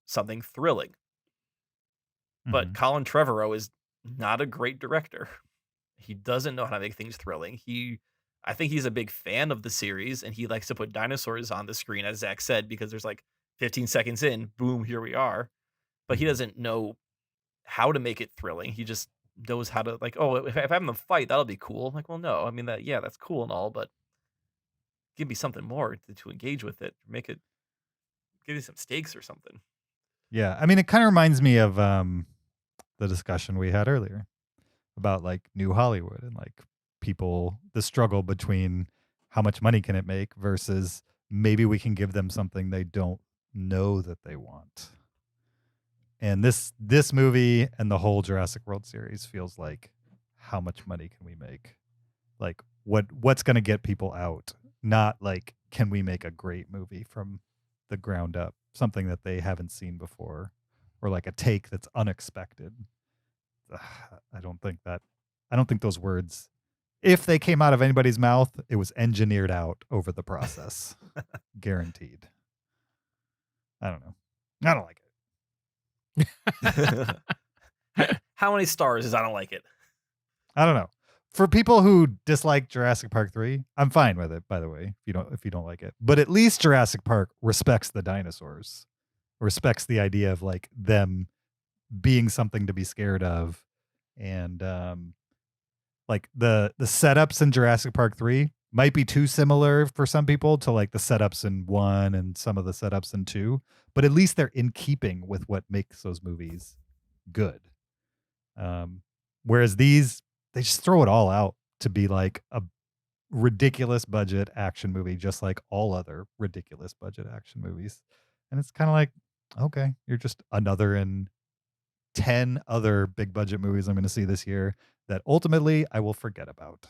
something thrilling. But Colin Trevorrow is not a great director. He doesn't know how to make things thrilling. I think he's a big fan of the series, and he likes to put dinosaurs on the screen, as Zach said, because there's like 15 seconds in, boom, here we are. But he doesn't know how to make it thrilling. He just knows how to, like, oh, if I have them fight, that'll be cool. I'm like, well, no, I mean that's cool and all, but give me something more to engage with it. Make it, give me some stakes or something. Yeah, I mean, it kind of reminds me of the discussion we had earlier about like New Hollywood and like the struggle between how much money can it make versus maybe we can give them something they don't know that they want. And this movie and the whole Jurassic World series feels like, how much money can we make? Like what's going to get people out? Not like, can we make a great movie from the ground up, something that they haven't seen before, or like a take that's unexpected. I don't think those words, if they came out of anybody's mouth, it was engineered out over the process. Guaranteed. I don't know. I don't like it. How many stars is I don't like it? I don't know. For people who dislike Jurassic Park 3, I'm fine with it, by the way, if you don't like it. But at least Jurassic Park respects the dinosaurs. Respects the idea of like them being something to be scared of. And like the setups in Jurassic Park 3 might be too similar for some people to like the setups in 1 and some of the setups in 2, but at least they're in keeping with what makes those movies good. Whereas these, they just throw it all out to be like a ridiculous budget action movie, just like all other ridiculous budget action movies. And it's kind of like, okay, you're just another in 10 other big budget movies I'm going to see this year that ultimately I will forget about.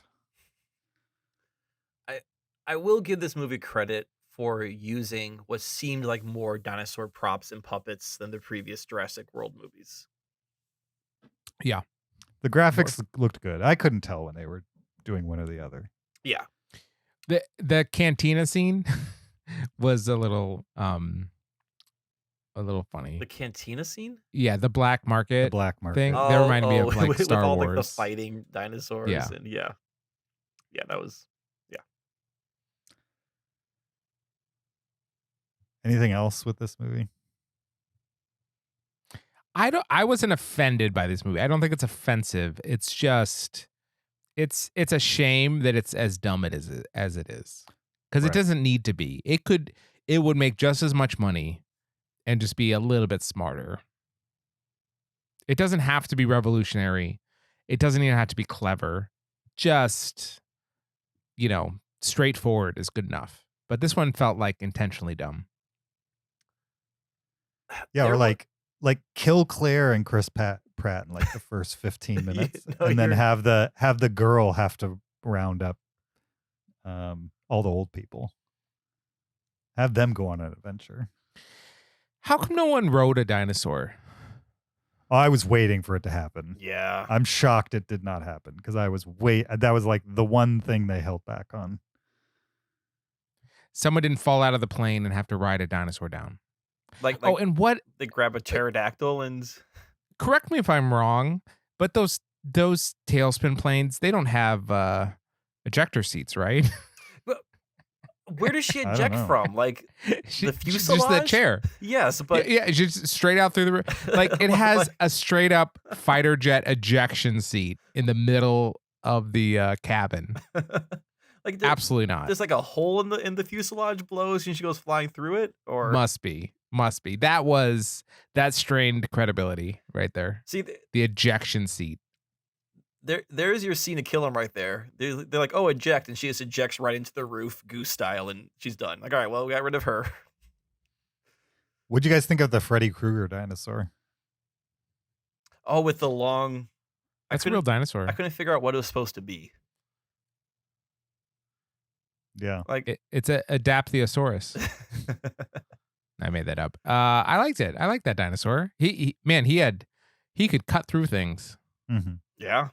I will give this movie credit for using what seemed like more dinosaur props and puppets than the previous Jurassic World movies. Yeah. The graphics looked good. I couldn't tell when they were doing one or the other. Yeah. The cantina scene was a little funny. The cantina scene? Yeah, the black market. Thing. That reminded me of like Star with all, Wars. Like the fighting dinosaurs. Yeah. And yeah, that was. Anything else with this movie? I wasn't offended by this movie. I don't think it's offensive. It's just it's a shame that it's as dumb as it is. Because it doesn't need to be. It would make just as much money and just be a little bit smarter. It doesn't have to be revolutionary. It doesn't even have to be clever. Just, straightforward is good enough. But this one felt like intentionally dumb. Yeah, or like kill Claire and Chris Pratt Pratt in like the first 15 minutes, No, and then you're- have the girl have to round up all the old people. Have them go on an adventure. How come no one rode a dinosaur? Oh, I was waiting for it to happen. Yeah. I'm shocked it did not happen because that was like the one thing they held back on. Someone didn't fall out of the plane and have to ride a dinosaur down. Like Oh, and what? they grab a pterodactyl and Correct me if I'm wrong, but those tailspin planes, they don't have ejector seats, right? where does she I don't eject know. from? Like She's the just the fuselage? chair. Yes, but yeah, just straight out through the like it has a straight up fighter jet ejection seat in the middle of the cabin. like Absolutely not. there's like a hole in the fuselage blows and she goes flying through it, or Must be. That strained credibility right there. see The ejection seat. there's your scene to kill him right there. They're like, oh, eject, and she just ejects right into the roof, goose style, and she's done. Like, all right, well, we got rid of her. What'd you guys think of the Freddy Krueger dinosaur? Oh, with the long. That's a real dinosaur. I couldn't figure out what it was supposed to be. Yeah. Like It's a Adaptiosaurus. I made that up. I liked it. I liked that dinosaur. He could cut through things. Mm-hmm. yeah.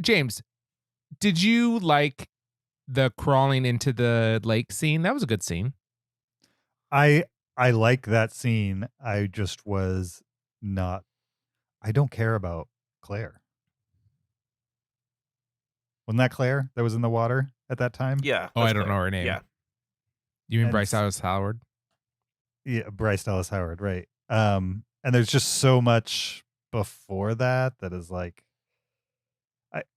James, did you like the crawling into the lake scene? That was a good scene. I like that scene. I just was not. I don't care about Claire. Wasn't that Claire that was in the water at that time? Yeah. Oh, that's I don't clear. know her name. Yeah. You mean And Bryce s- Dallas Howard? Yeah, Bryce Dallas Howard, right. And there's just so much before that is like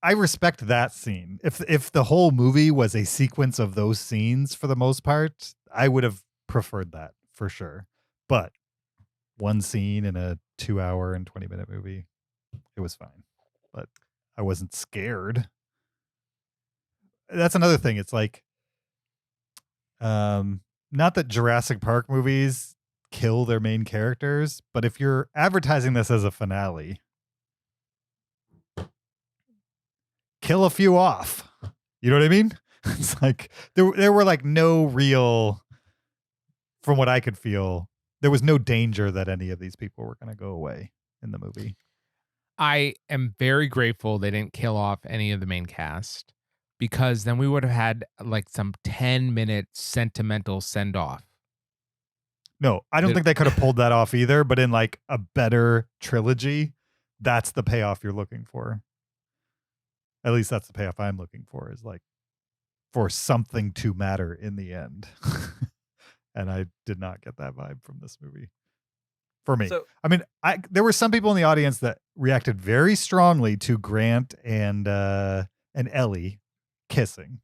I respect that scene. If the whole movie was a sequence of those scenes for the most part, I would have preferred that for sure. But one scene in a 2-hour and 20-minute movie, it was fine. But I wasn't scared. That's another thing. It's like not that Jurassic Park movies kill their main characters, but if you're advertising this as a finale, kill a few off. You know what I mean? It's like there were like no real, from what I could feel, there was no danger that any of these people were going to go away in the movie. I am very grateful they didn't kill off any of the main cast, because then we would have had like some 10-minute sentimental send off. No, I don't think they could have pulled that off either, but in like a better trilogy, that's the payoff you're looking for. At least that's the payoff I'm looking for, is like for something to matter in the end. And I did not get that vibe from this movie. For me. So I mean, there were some people in the audience that reacted very strongly to Grant and Ellie kissing.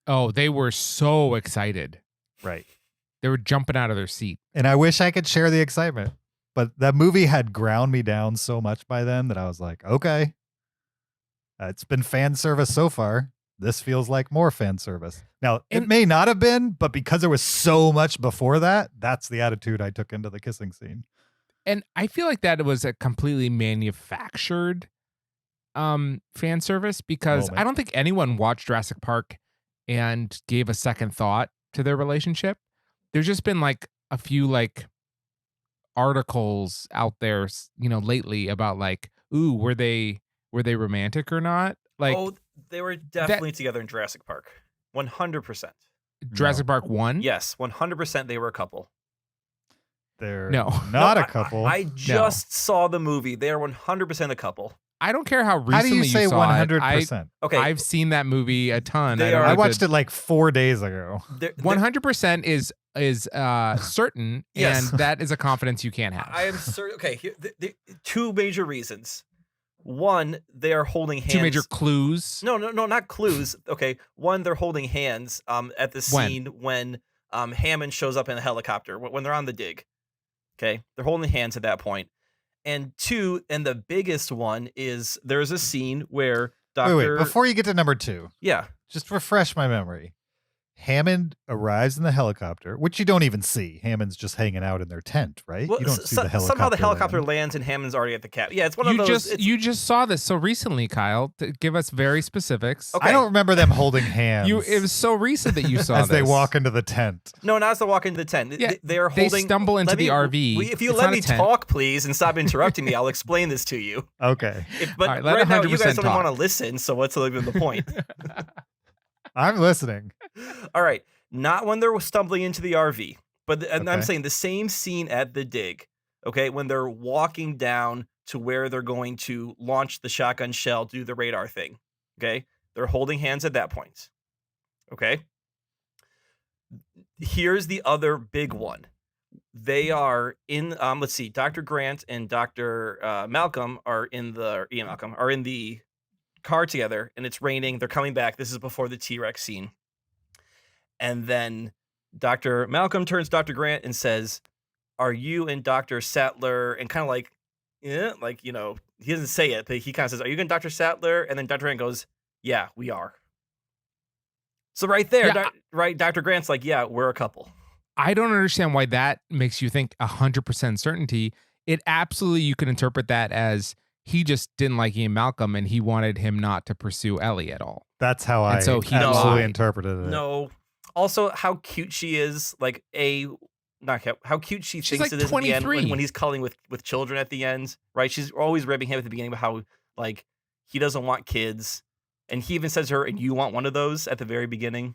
Oh, they were so excited. Right. They were jumping out of their seat. And I wish I could share the excitement. But that movie had ground me down so much by then that I was like, okay, it's been fan service so far. This feels like more fan service. Now, it may not have been, but because there was so much before that, that's the attitude I took into the kissing scene. And I feel like that was a completely manufactured fan service, because I don't think anyone watched Jurassic Park and gave a second thought to their relationship. There's just been like a few like articles out there, lately about like, ooh, were they romantic or not? Like, oh, they were definitely together in Jurassic Park. 100%. Jurassic Park 1? Yes, 100% they were a couple. They're No. not a couple. I just saw the movie. They are 100% a couple. I don't care how recently How do you say saw 100%? it. Okay. I've seen that movie a ton. I watched it like 4 days ago. 100% is certain, Yes. and that is a confidence you can't have. I am certain. Okay, here, two major reasons. One, they are holding hands. Two major clues. No, not clues. Okay, one, they're holding hands. At the scene when Hammond shows up in a helicopter when they're on the dig. Okay, they're holding hands at that point. And two, and the biggest one is there's a scene where Dr. Wait, before you get to number 2. Yeah. Just refresh my memory. Hammond arrives in the helicopter, which you don't even see. Hammond's just hanging out in their tent, right? Well, You don't see the helicopter. somehow the helicopter land. lands and Hammond's already at the cap. Yeah, it's one of those. You just saw this so recently, Kyle. To give us very specifics. Okay. I don't remember them holding hands. It was so recent that you saw as this. they walk into the tent. No, not as they walk into the tent. Yeah, They're they holding. stumble into the RV. If you It's let not a me tent. talk, please, and stop interrupting me, I'll explain this to you. Okay. But All right, let right now, 100% you guys don't talk. want to listen, so what's even the point? I'm listening. All right. Not when they're stumbling into the RV, but and I'm Okay. saying the same scene at the dig, okay? When they're walking down to where they're going to launch the shotgun shell, do the radar thing, okay? They're holding hands at that point, okay? Here's the other big one. They are in, let's see, Dr. Grant and Dr. Malcolm are in the, Ian Malcolm, are in the car together, and it's raining. They're coming back. This is before the T-Rex scene. And then Dr. Malcolm turns to Dr. Grant and says, "Are you and Dr. Sattler?" And kind of like, yeah, like, he doesn't say it, but he kind of says, "Are you and Dr. Sattler?" And then Dr. Grant goes, "Yeah, we are." So right there, Yeah, right, Dr. Grant's like, "Yeah, we're a couple." I don't understand why that makes you think 100% certainty. It absolutely, you can interpret that as he just didn't like Ian Malcolm and he wanted him not to pursue Ellie at all. That's how I And so he absolutely lied. interpreted it. No. Also, how cute she is, like how cute she She's thinks like it is at the end 23. when he's cuddling with children at the end, right? She's always ribbing him at the beginning about how like he doesn't want kids, and he even says to her, "And you want one of those?" at the very beginning.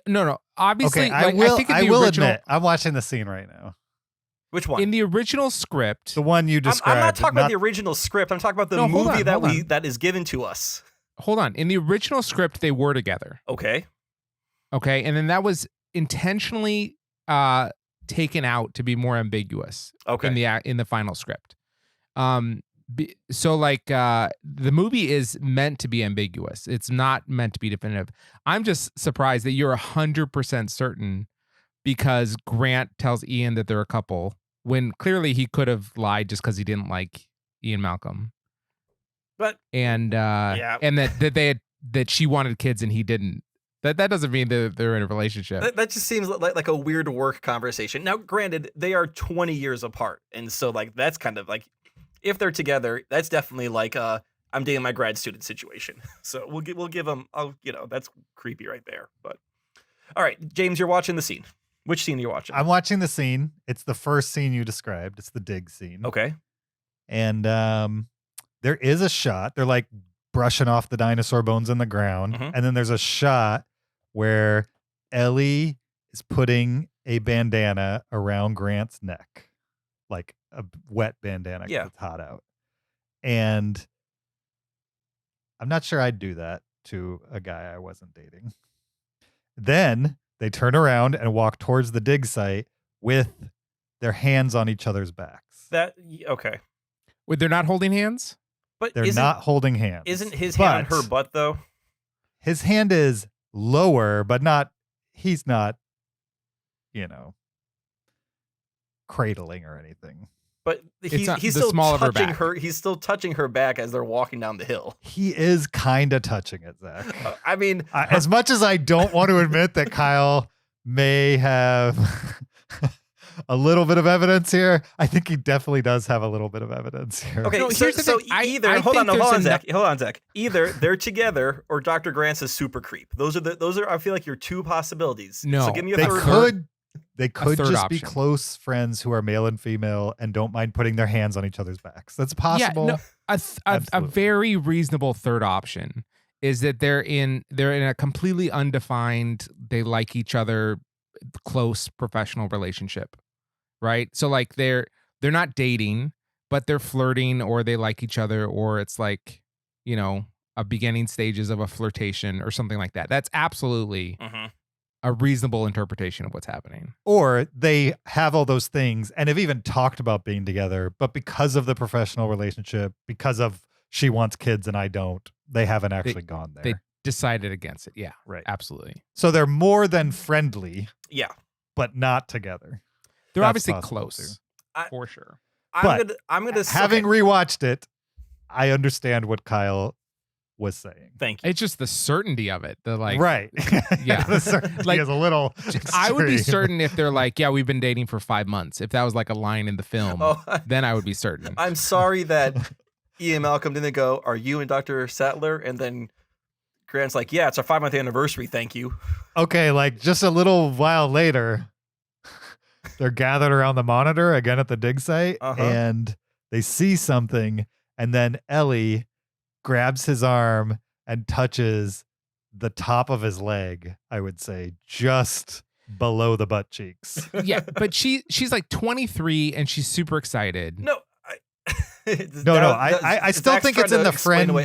No. Obviously, Okay, like, I I think in I the will original, admit, I'm watching the scene right now. Which one? in the original script, The one you described. I'm not talking about the original script. I'm talking about the No, hold movie on, that hold on. that is given to us. hold on. In the original script, they were together. Okay. Okay. And then that was intentionally taken out to be more ambiguous Okay. in the final script. So like the movie is meant to be ambiguous. It's not meant to be definitive. I'm just surprised that you're 100% certain because Grant tells Ian that they're a couple when clearly he could have lied just because he didn't like Ian Malcolm. But And yeah. and that she wanted kids and he didn't. That doesn't mean that they're in a relationship. that just seems like a weird work conversation. Now, granted, they are 20 years apart, and so like that's kind of like if they're together, that's definitely like I'm dating my grad student situation. So we'll give them. That's creepy right there. But all right, James, you're watching the scene. Which scene are you watching? I'm watching the scene. It's the first scene you described. It's the dig scene. Okay. And there is a shot. They're like brushing off the dinosaur bones in the ground. Mhm. And then there's a shot where Ellie is putting a bandana around Grant's neck, like a wet bandana 'cause Yeah. it's hot out. And I'm not sure I'd do that to a guy I wasn't dating. Then they turn around and walk towards the dig site with their hands on each other's backs. Okay. Wait, they're not holding hands? But They're not holding hands. Isn't his hand on But her butt though? his hand is lower, but he's not, cradling or anything. But he's not the still small of her touching back. her. He's still touching her back as they're walking down the hill. He is kind of touching it, Zach. I mean, As much as I don't want to admit that Kyle may have a little bit of evidence here, I think he definitely does have a little bit of evidence here. okay. No, so here's the thing. either I hold on, think hold on, there's Zach. Hold on, Zach. Either they're together or Dr. Grant's a super creep. Those are. I feel like your two possibilities. No, So give me a They third. could third just be option. close friends who are male and female and don't mind putting their hands on each other's backs. That's possible. Yeah, no, a Absolutely. very reasonable third option is that they're in a completely undefined, they like each other, close professional relationship, right? So like they're not dating, but they're flirting, or they like each other, or it's like a beginning stages of a flirtation or something like that. That's absolutely Mhm. a reasonable interpretation of what's happening. Or they have all those things and have even talked about being together, but because of the professional relationship, because of she wants kids and I don't, they haven't actually gone there. They decided against it. Yeah, Right. absolutely. So they're more than friendly, Yeah. but not together. They're That's obviously possible, close, too. for sure. I'm But gonna Having rewatched it, I understand what Kyle was saying. Thank you. It's just the certainty of it. The like, right. yeah. The certainty Like, is a little I would be extreme. certain if they're like, yeah, we've been dating for 5 months. If that was like a line in the film, then I would be certain. I'm sorry that Ian Malcolm didn't go, are you and Dr. Sattler? And then Grant's like, yeah, it's our 5-month anniversary. Thank you. Okay, like just a little while later, they're gathered around the monitor again at the dig site, and they see something, and then Ellie grabs his arm and touches the top of his leg, I would say, just below the butt cheeks. Yeah, but she's like 23 and she's super excited. No, I still think it's in the friendly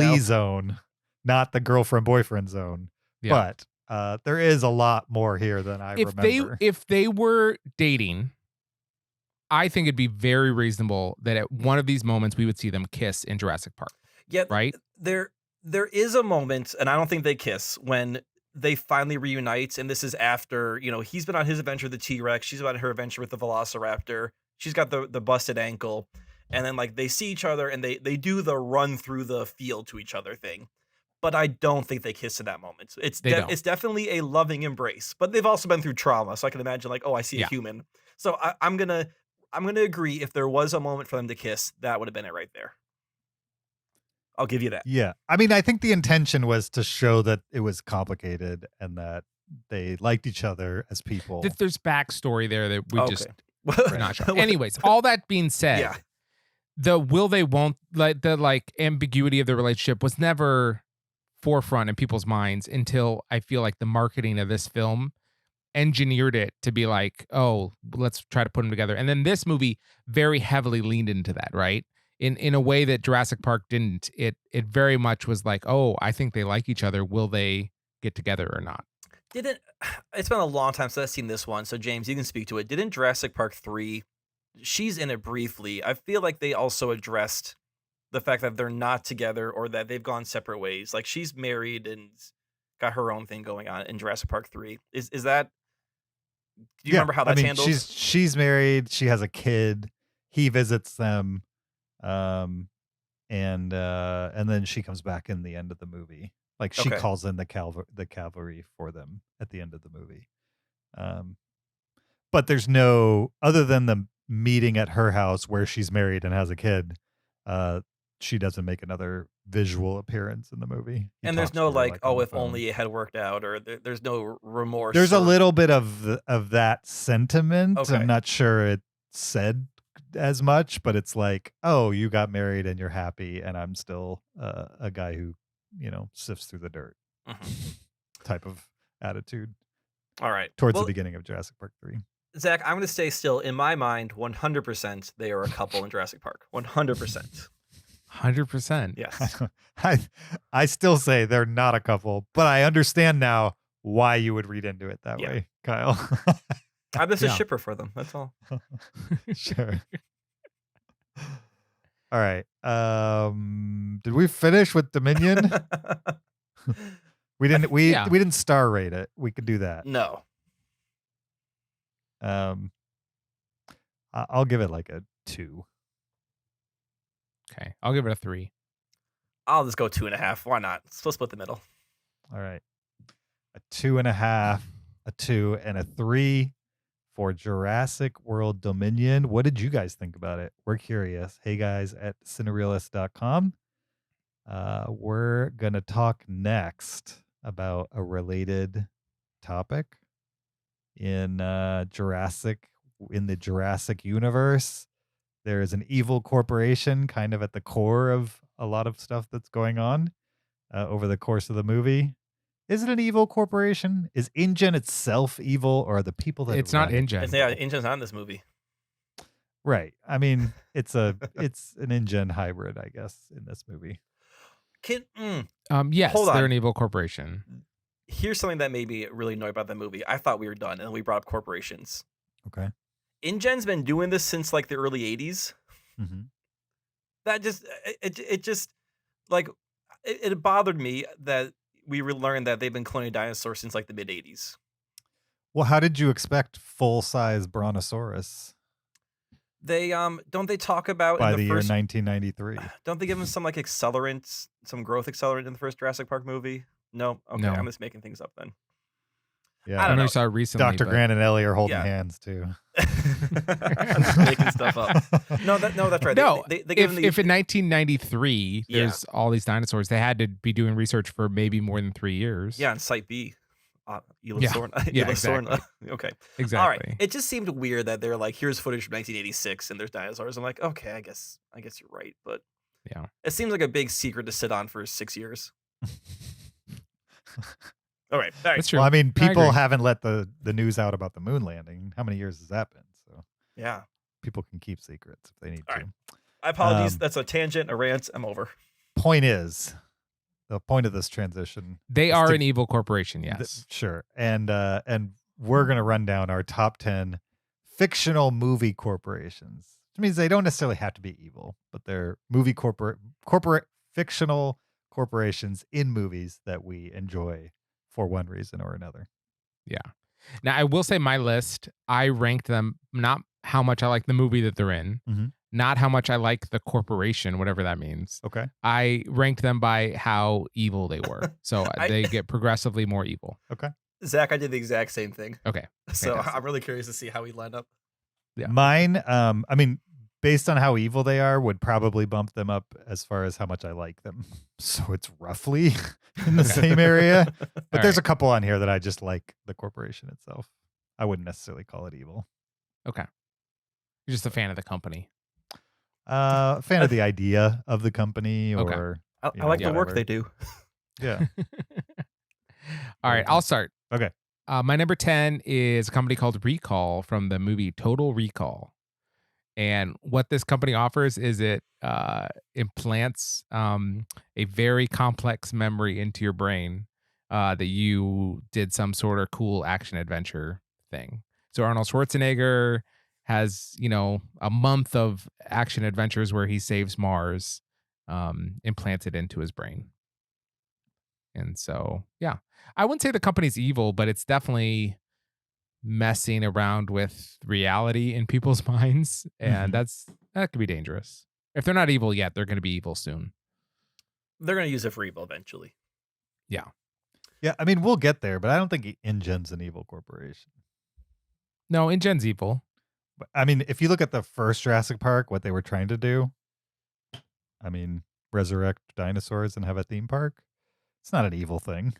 now. zone, not the girlfriend-boyfriend zone. Yeah. But there is a lot more here than I remember. If they were dating, I think it'd be very reasonable that at one of these moments we would see them kiss in Jurassic Park. Yeah, right? There is a moment, and I don't think they kiss, when they finally reunite, and this is after, he's been on his adventure with the T-Rex, she's on her adventure with the Velociraptor, she's got the busted ankle, and then like they see each other and they do the run through the field to each other thing. But I don't think they kiss in that moment. It's definitely a loving embrace, but they've also been through trauma, so I can imagine like, oh, I see a human. So I'm gonna agree, if there was a moment for them to kiss, that would have been it right there. I'll give you that. Yeah. I mean, I think the intention was to show that it was complicated and that they liked each other as people. That there's backstory there that we just we're not sure. Well, Anyways, all that being said, the will they won't, like the like ambiguity of the relationship was never forefront in people's minds until I feel like the marketing of this film engineered it to be like, oh, let's try to put them together. And then this movie very heavily leaned into that, right? In a way that Jurassic Park didn't. It very much was like, oh, I think they like each other. Will they get together or not? It's been a long time since I've seen this one, so James, you can speak to it. Didn't Jurassic Park 3, she's in it briefly. I feel like they also addressed the fact that they're not together or that they've gone separate ways. Like she's married and got her own thing going on in Jurassic Park 3. Is that, do you remember how that's handled? She's married, she has a kid, he visits them. And then she comes back in the end of the movie. Like she calls in the cavalry for them at the end of the movie. But there's no, other than the meeting at her house where she's married and has a kid, she doesn't make another visual appearance in the movie. And there's no like, oh, if only it had worked out, or there's no remorse. There's a little bit of that sentiment. Okay. I'm not sure it said as much, but it's like, oh, you got married and you're happy, and I'm still a guy who sifts through the dirt type of attitude. All right, towards the beginning of Jurassic Park 3. Zach, I'm going to stay still. In my mind, 100% they are a couple in Jurassic Park. 100%. 100%. Yes. I still say they're not a couple, but I understand now why you would read into it that way, Kyle. I'm just a shipper for them. That's all. Sure. All right. Did we finish with Dominion? We didn't star rate it. We could do that. No. I'll give it like a 2. Okay, I'll give it a 3. I'll just go 2.5. Why not? We'll split the middle. All right. A 2.5, a 2, and a 3 for Jurassic World Dominion. What did you guys think about it? We're curious. Hey guys at Cinereelists.com. We're going to talk next about a related topic in the Jurassic universe. There is an evil corporation kind of at the core of a lot of stuff that's going on over the course of the movie. Is it an evil corporation? Is InGen itself evil, or are the people that it's not InGen? InGen's not in this movie. Right. I mean, it's an InGen hybrid, I guess, in this movie. Yes, they're an evil corporation. Here's something that made me really annoyed about the movie. I thought we were done, and we brought up corporations. Okay. InGen's been doing this since like the early 80s. Mm-hmm. That just it bothered me that we learned that they've been cloning dinosaurs since like the mid 80s. Well, how did you expect full-size Brontosaurus? They don't they talk about by in the the year first 1993. don't they give him some like accelerant, some growth accelerant in the first Jurassic Park movie? No? Okay, No. I'm just making things up then. Yeah, I don't know know. you saw it recently. Dr. but- Grant and Ellie are holding Yeah. hands too. I'm just making stuff up. No, that's right. No, they give him the if in 1993 Yeah. there's all these dinosaurs, they had to be doing research for maybe more than 3 years. on Site B. Yeah. Yeah, exactly. Okay. Exactly. All right. It just seemed weird that they're like, here's footage from 1986 and there's dinosaurs. I'm like, okay, I guess you're right, but Yeah. it seems like a big secret to sit on for 6 years. All right. That's true. Well, I mean, people agree. haven't let the news out about the moon landing. How many years has that been? So Yeah. people can keep secrets if they need All to. right. I apologize. Um, That's a tangent, a rant. I'm over. Point is, the point of this transition. They is are to- an evil corporation, yes. Sure. And we're gonna run down our top 10 fictional movie corporations. Which means they don't necessarily have to be evil, but they're movie corporate fictional corporations in movies that we enjoy for one reason or another. Yeah. Now, I will say my list, I ranked them not how much I like the movie that they're in, Mhm. not how much I like the corporation, whatever that means. Okay. I ranked them by how evil they were. So they get progressively more evil. Zach, I did the exact same thing. Okay. So Fantastic. I'm really curious to see how we line up. Yeah. Mine, I mean, based on how evil they are, would probably bump them up as far as how much I like them. So it's roughly in the same area. But All there's right. a couple on here that I just like the corporation itself. I wouldn't necessarily call it evil. Okay. You're just a fan of the company. Fan of the idea of the company Okay. or I you know, like the work whatever. they do. Yeah. All right. I'll start. Okay. My number 10 is a company called Recall from the movie Total Recall. And what this company offers is it implants a very complex memory into your brain that you did some sort of cool action adventure thing. So Arnold Schwarzenegger has, a month of action adventures where he saves Mars implanted into his brain. And so, yeah, I wouldn't say the company's evil, but it's definitely messing around with reality in people's minds. And that could be dangerous. If they're not evil yet, they're going to be evil soon. They're going to use it for evil eventually. Yeah, I mean, we'll get there, but I don't think InGen's an evil corporation. No, InGen's evil. But, I mean, if you look at the first Jurassic Park, what they were trying to do, I mean, resurrect dinosaurs and have a theme park. It's not an evil thing.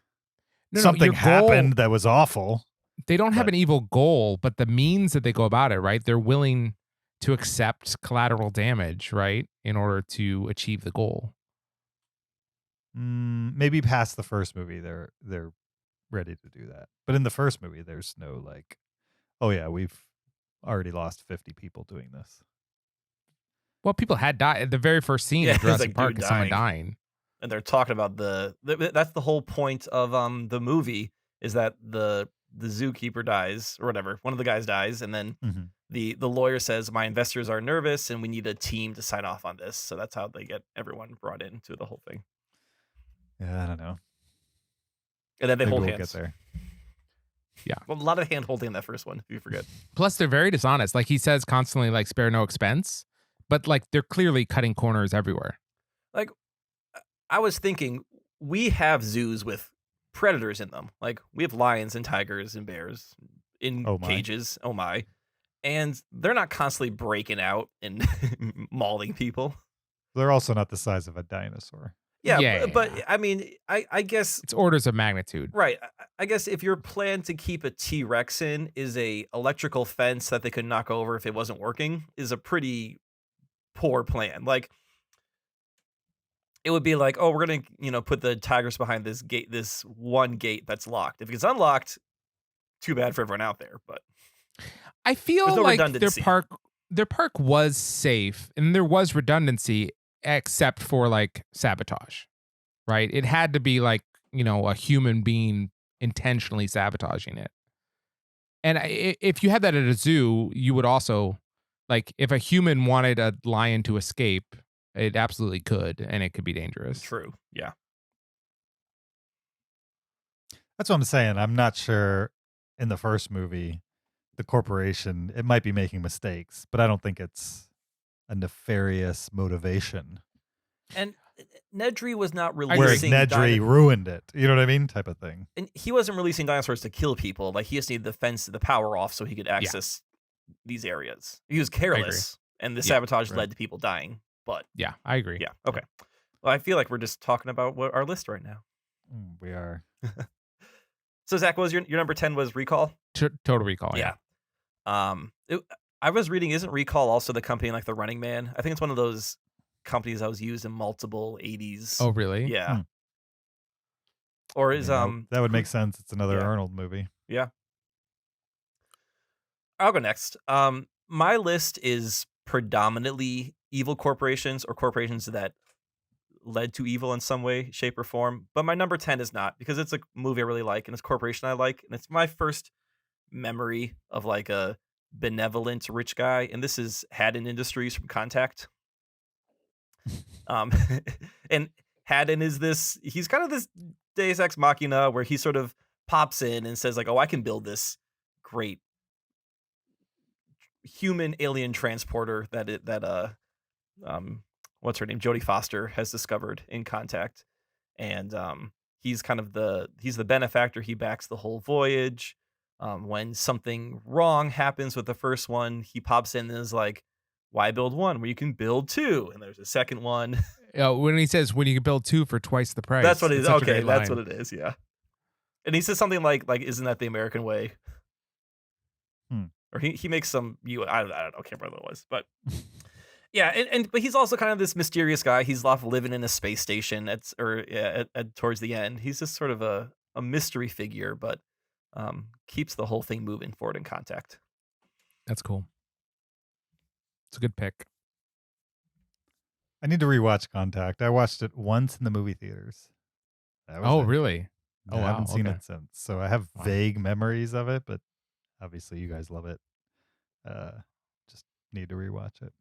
No, Something your goal- happened that was awful. They don't have But- an evil goal, but the means that they go about it, right? They're willing to accept collateral damage, right? In order to achieve the goal. Maybe past the first movie, they're ready to do that. But in the first movie, there's no like, oh yeah, we've already lost 50 people doing this. Well, people had died at the very first scene Yeah, of it's Jurassic like Park dude is someone dying. dying. And they're talking about that's the whole point of the movie is that the zookeeper dies or whatever. One of the guys dies, and then Mhm. the lawyer says, my investors are nervous and we need a team to sign off on this. So that's how they get everyone brought into the whole thing. Yeah, I don't know. And then they Maybe hold we'll hands. get there. Well, a lot of hand holding in that first one, if you forget. Plus, they're very dishonest. Like he says constantly, like spare no expense, but like they're clearly cutting corners everywhere. Like, I was thinking, we have zoos with predators in them. Like, we have lions and tigers and bears in Oh my. cages. Oh my. And they're not constantly breaking out and mauling people. They're also not the size of a dinosaur. Yeah, Yeah, but yeah. I mean, I guess It's orders of magnitude. right. I guess if your plan to keep a T-Rex in is a electrical fence that they could knock over if it wasn't working, is a pretty poor plan. Like, it would be like, oh, we're gonna put the tigers behind this gate, this one gate that's locked. If it's unlocked, too bad for everyone out there. But I feel There's no like redundancy. their park was safe and there was redundancy except for like sabotage, right? It had to be like, a human being intentionally sabotaging it. And if you had that at a zoo, you would also, like, if a human wanted a lion to escape, it absolutely could, and it could be dangerous. true, yeah. That's what I'm saying. I'm not sure in the first movie the corporation, it might be making mistakes, but I don't think it's a nefarious motivation. And Nedry was not Where releasing Nedry ruined it. You know what I mean? Type of thing. and he wasn't releasing dinosaurs to kill people. Like, he just needed the power off so he could access these areas. He was careless, and the sabotage led to people dying. But Yeah, I agree. yeah, okay. Well, I feel like we're just talking about our list right now. We are. So Zach, what was your number 10 was Recall? Total Recall. Yeah. I was reading, isn't Recall also the company like the Running Man? I think it's one of those companies that was used in multiple 80s. Oh, really? Yeah. Or is that would make sense. It's another Arnold movie. Yeah. I'll go next. My list is predominantly evil corporations or corporations that led to evil in some way, shape, or form. But my number 10 is not, because it's a movie I really like and it's a corporation I like, and it's my first memory of like a benevolent rich guy, and this is Haddon Industries from Contact. And Haddon is he's kind of this Deus Ex Machina where he sort of pops in and says like, oh, I can build this great human alien transporter that what's her name, Jodie Foster, has discovered in Contact. And he's kind of he's the benefactor. He backs the whole voyage. When something wrong happens with the first one, he pops in and is like, why build one when you can build two? And there's a second one. When he says, when you can build two for twice the price. That's what it is. Such a Okay, great that's line. what it is. Yeah. And he says something like, isn't that the American way? Or he makes some, I don't know, I can't remember what it was, but yeah. But he's also kind of this mysterious guy. He's off living in a space station towards the end. He's just sort of a mystery figure, but keeps the whole thing moving forward in Contact. That's cool. It's a good pick. I need to rewatch Contact. I watched it once in the movie theaters. Really? I haven't seen it since. So I have vague memories of it, but obviously you guys love it. Just need to rewatch it.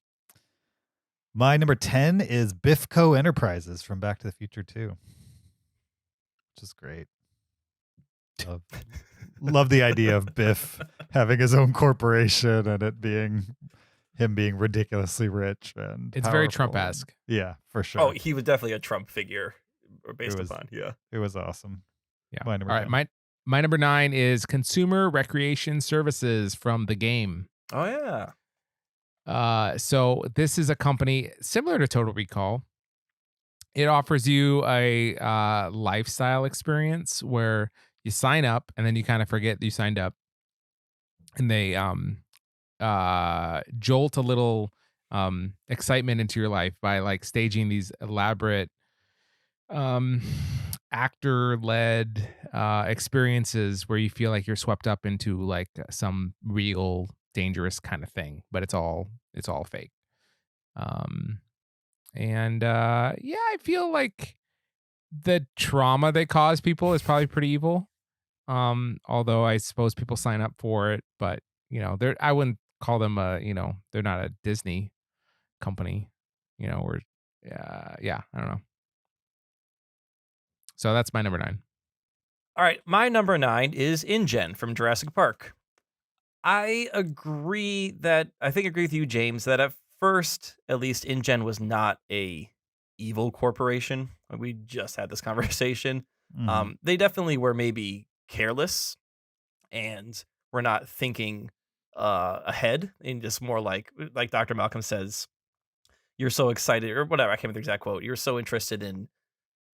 My number 10 is Biffco Enterprises from Back to the Future 2, which is great. Love the idea of Biff having his own corporation and it being him being ridiculously rich and it's very Trump-esque. Yeah, for sure. Oh, he was definitely a Trump figure based upon. Yeah, it was awesome. Yeah. All right, my number 9 is Consumer Recreation Services from The Game. Oh yeah. So this is a company similar to Total Recall. It offers you a lifestyle experience where you sign up and then you kind of forget that you signed up, and they jolt a little excitement into your life by like staging these elaborate actor-led experiences where you feel like you're swept up into like some real dangerous kind of thing, but it's all fake. I feel like the trauma they cause people is probably pretty evil. Although I suppose people sign up for it, but I wouldn't call them they're not a Disney company, or I don't know. So that's my number 9. All right, my number 9 is InGen from Jurassic Park. I agree with you, James, that at first, at least, InGen was not a evil corporation. We just had this conversation. Mm-hmm. They definitely were maybe careless and were not thinking ahead, and just more like Dr. Malcolm says, you're so excited, or whatever, I can't remember the exact quote. You're so interested in,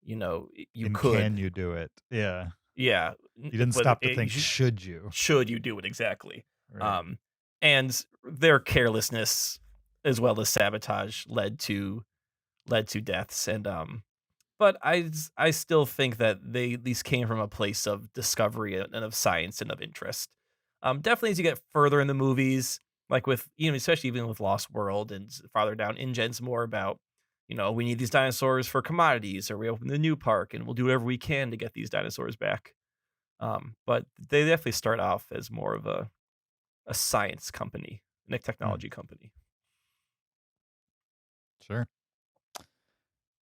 can you do it? Yeah. Yeah. You didn't stop to think, should you? Should you do it? Exactly. Right. And their carelessness as well as sabotage led to deaths. And but I still think that they at least came from a place of discovery and of science and of interest. Definitely as you get further in the movies, like with, especially even with Lost World and farther down, InGen's more about, we need these dinosaurs for commodities, or we open the new park and we'll do whatever we can to get these dinosaurs back. But they definitely start off as more of a science company and a technology company. Sure.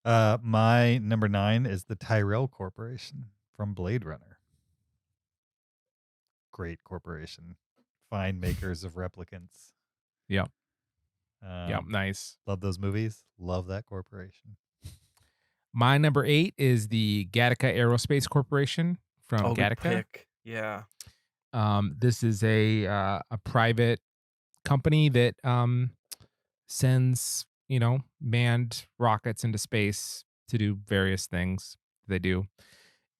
My number 9 is the Tyrell Corporation from Blade Runner. Great corporation. fine makers of replicants. Yep. Yep. Um, Nice. Love those movies. Love that corporation. My number 8 is the Gattaca Aerospace Corporation from Good Gattaca. pick. Yeah. This is a private company that sends manned rockets into space to do various things they do,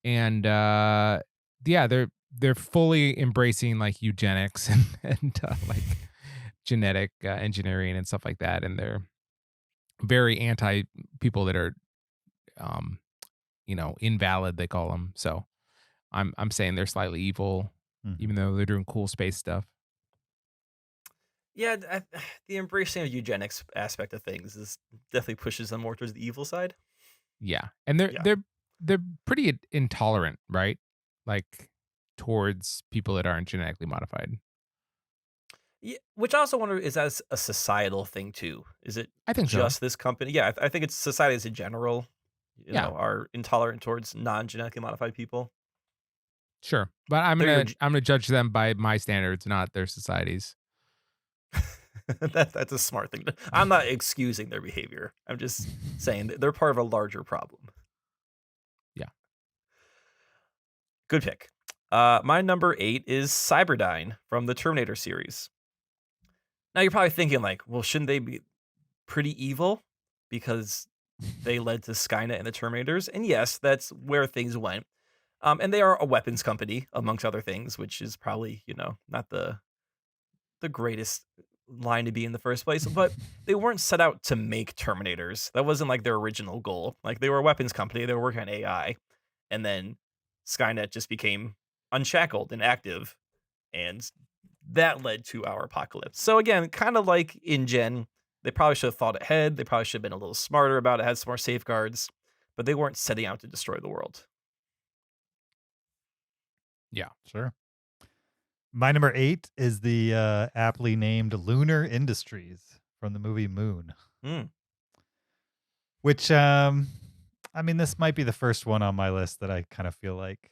and yeah, they're fully embracing like eugenics and like genetic engineering and stuff like that, and they're very anti people that are um invalid, they call them. So I'm saying they're slightly evil, even though they're doing cool space stuff. Yeah, the embracing of eugenics aspect of things is definitely pushes them more towards the evil side. Yeah, and they're pretty intolerant, right? Like towards people that aren't genetically modified. Yeah, which I also wonder, is that a societal thing too? Is it I think so. just this company? Yeah, I think it's society as a general, Yeah. are intolerant towards non-genetically modified people. Sure, but I'm They're gonna judge them by my standards, not their societies. That's a smart thing. I'm not excusing their behavior. I'm just saying that they're part of a larger problem. Yeah. Good pick. My number 8 is Cyberdyne from the Terminator series. Now you're probably thinking like, well, shouldn't they be pretty evil because they led to Skynet and the Terminators? And yes, that's where things went. And they are a weapons company, amongst other things, which is probably, not the greatest line to be in the first place, but they weren't set out to make Terminators. That wasn't like their original goal. Like, they were a weapons company, they were working on AI, and then Skynet just became unshackled and active, and that led to our apocalypse. So again, kind of like InGen, they probably should have thought ahead, they probably should have been a little smarter about it, had some more safeguards, but they weren't setting out to destroy the world. Yeah. Sure. My number 8 is the aptly named Lunar Industries from the movie Moon. Which, this might be the first one on my list that I kind of feel like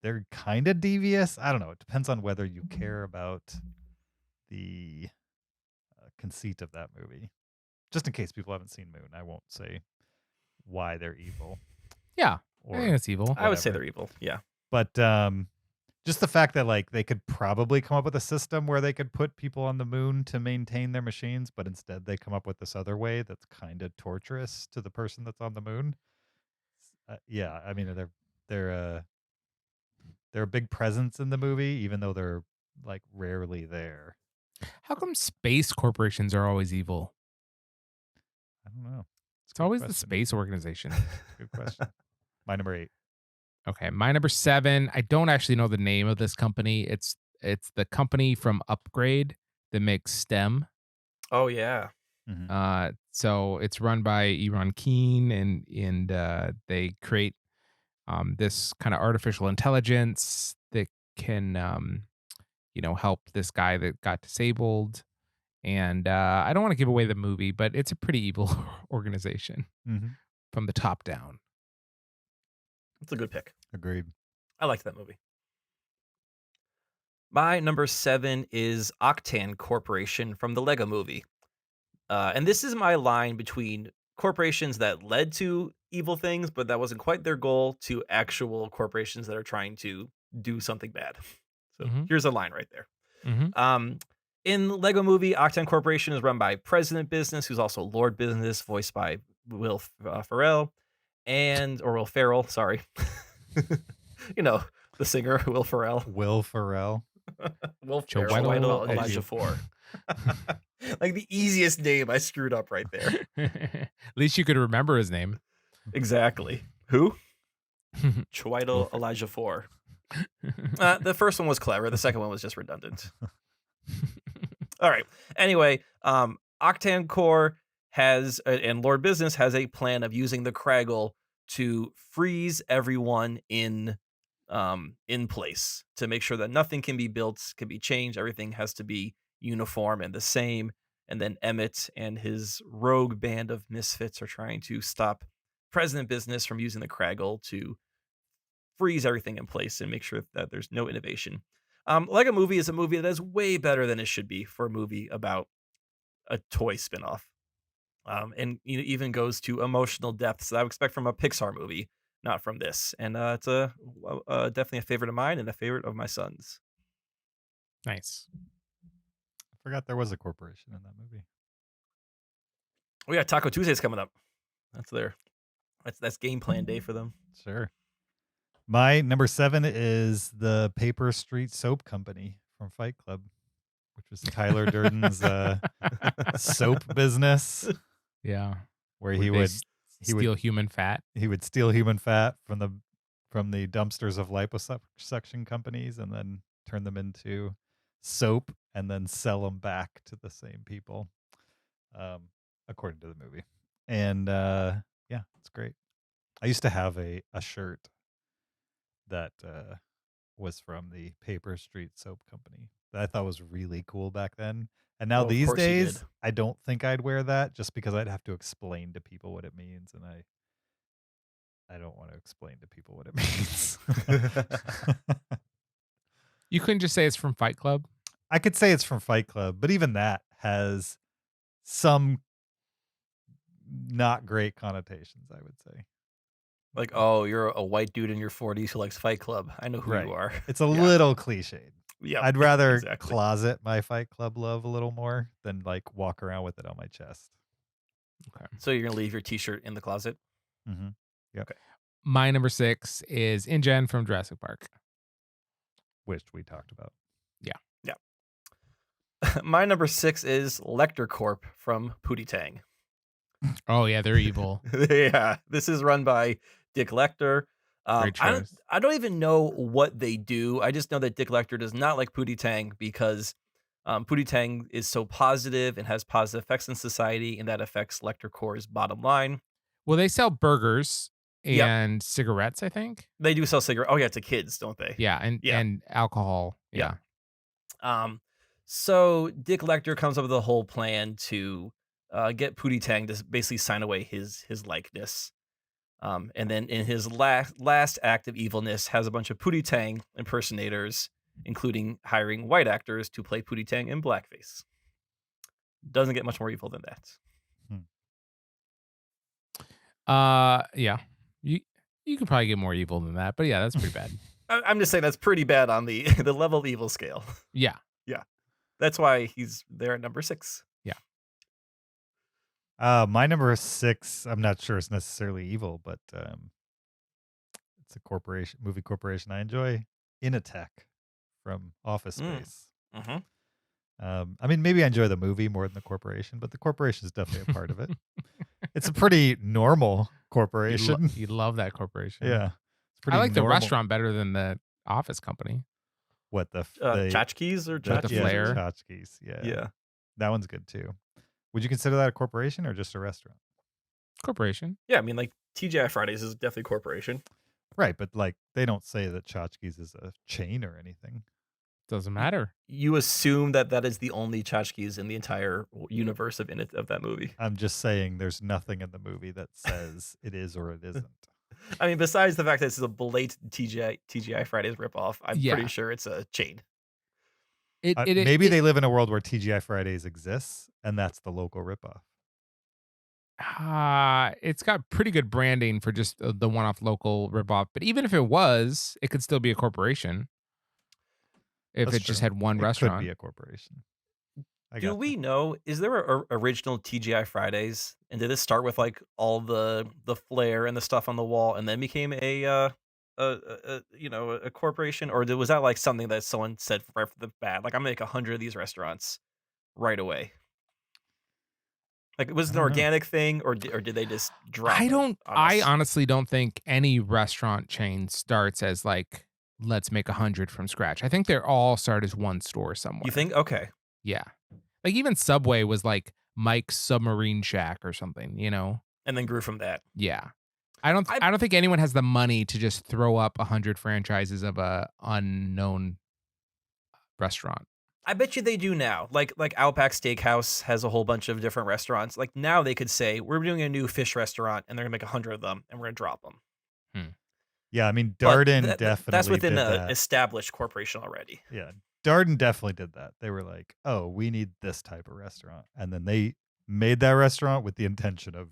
they're kind of devious. I don't know. It depends on whether you care about the conceit of that movie. Just in case people haven't seen Moon, I won't say why they're evil. Yeah, I think it's evil. I would say they're evil, yeah. But just the fact that like they could probably come up with a system where they could put people on the moon to maintain their machines, but instead they come up with this other way that's kind of torturous to the person that's on the moon. Yeah, I mean they're a big presence in the movie, even though they're like rarely there. How come space corporations are always evil? I don't know. It's always the space organization. Good question. My number 8. Okay, my number 7. I don't actually know the name of this company. It's the company from Upgrade that makes STEM. Oh yeah. So it's run by Iran Keen, and they create this kind of artificial intelligence that can help this guy that got disabled. And I don't want to give away the movie, but it's a pretty evil organization from the top down. That's a good pick. Agreed. I liked that movie. My number 7 is Octan Corporation from the Lego movie. And this is my line between corporations that led to evil things, but that wasn't quite their goal, to actual corporations that are trying to do something bad. So here's a line right there. In Lego movie, Octan Corporation is run by President Business, who's also Lord Business, voiced by Will Ferrell. Will Ferrell, sorry. The singer, Will Ferrell. Will Ferrell. Will Ferrell, Elijah 4. Like the easiest name I screwed up right there. At least you could remember his name. Exactly. Who? Chiwetel Elijah 4. The first one was clever. The second one was just redundant. All right. Anyway, Octan Corp has, and Lord Business has a plan of using the Kraggle to freeze everyone in place, to make sure that nothing can be built, can be changed. Everything has to be uniform and the same. And then Emmett and his rogue band of misfits are trying to stop President Business from using the Kraggle to freeze everything in place and make sure that there's no innovation. Lego Movie is a movie that is way better than it should be for a movie about a toy spinoff. And even goes to emotional depths that I would expect from a Pixar movie, not from this. And it's definitely a favorite of mine and a favorite of my son's. Nice. I forgot there was a corporation in that movie. Oh yeah, Taco Tuesday's coming up. That's game plan day for them. Sure. My number 7 is the Paper Street Soap Company from Fight Club, which was Tyler Durden's soap business, Yeah. where Would he they would steal human fat. he would steal human fat from the dumpsters of liposuction companies and then turn them into soap and then sell them back to the same people, according to the movie. And yeah, it's great. I used to have a shirt that was from the Paper Street Soap Company that I thought was really cool back then. And now Oh, of these course you days, did. I don't think I'd wear that just because I'd have to explain to people what it means, and I don't want to explain to people what it means. You couldn't just say it's from Fight Club. I could say it's from Fight Club, but even that has some not great connotations, I would say. Like, oh, you're a white dude in your 40s who likes Fight Club. I know who Right. you are. It's a Yeah. little cliched. Yeah, I'd rather exactly. closet my Fight Club love a little more than like walk around with it on my chest. Okay. So you're gonna leave your T-shirt in the closet? Mm-hmm. Yep. Okay. My number 6 is InGen from Jurassic Park. Which we talked about. My number 6 is Lecter Corp from Pootie Tang. Oh yeah, they're evil. Yeah, this is run by Dick Lecter. Great choice. I don't even know what they do. I just know that Dick Lecter does not like Pootie Tang because Pootie Tang is so positive and has positive effects in society, and that affects Lecter Corp's bottom line. Well, they sell burgers Yep. and cigarettes, I think. They do sell cigarettes. Oh yeah, to kids, don't they? Yeah, and alcohol. Yeah. Yeah. So Dick Lecter comes up with a whole plan to get Pootie Tang to basically sign away his likeness. And then in his last act of evilness has a bunch of Pootie Tang impersonators, including hiring white actors to play Pootie Tang in blackface. Doesn't get much more evil than that. Yeah. You could probably get more evil than that, but yeah, that's pretty bad. I'm just saying that's pretty bad on the the level of evil scale. Yeah. That's why he's there at number 6. My number 6, I'm not sure it's necessarily evil, but it's a movie corporation I enjoy. Inatech from Office Space. Mm-hmm. I mean, maybe I enjoy the movie more than the corporation, but the corporation is definitely a part of it. It's a pretty normal corporation. You love that corporation. Yeah. It's pretty I like the normal. restaurant better than the office company. What the Tchotchkes or the Tchotchkes? flair. Tchotchkes, yeah. Yeah. That one's good too. Would you consider that a corporation or just a restaurant? Corporation. Yeah, I mean, like TGI Fridays is definitely a corporation. Right, but like they don't say that Tchotchkes is a chain or anything. Doesn't matter. You assume that that is the only tchotchkes in the entire universe of that movie. I'm just saying there's nothing in the movie that says it is or it isn't. I mean, besides the fact that this is a blatant TGI Fridays ripoff, I'm Yeah. pretty sure it's a chain. Maybe they live in a world where TGI Fridays exists and that's the local ripoff. It's got pretty good branding for just the one-off local ripoff. But even if it was, it could still be a corporation. If That's it just true. had one It restaurant. could be a corporation. Do we know, is there a original TGI Fridays? And did this start with like all the flair and the stuff on the wall and then became a corporation? Or was that like something that someone said right from the bat? Like, I'm gonna make 100 of these restaurants right away. Like, was it an organic thing, or did they just drop? I honestly don't think any restaurant chain starts as like, let's make 100 from scratch. I think they're all start as one store somewhere. You think? Okay. Yeah. Like even Subway was like Mike's Submarine Shack or something, And then grew from that. Yeah. I don't think anyone has the money to just throw up 100 franchises of a unknown restaurant. I bet you they do now. Like Outback Steakhouse has a whole bunch of different restaurants. Like now they could say, we're doing a new fish restaurant and they're gonna make 100 of them and we're gonna drop them. Yeah, I mean, But Darden that's definitely within did an that. established corporation already. Yeah, Darden definitely did that. They were like, "Oh, we need this type of restaurant," and then they made that restaurant with the intention of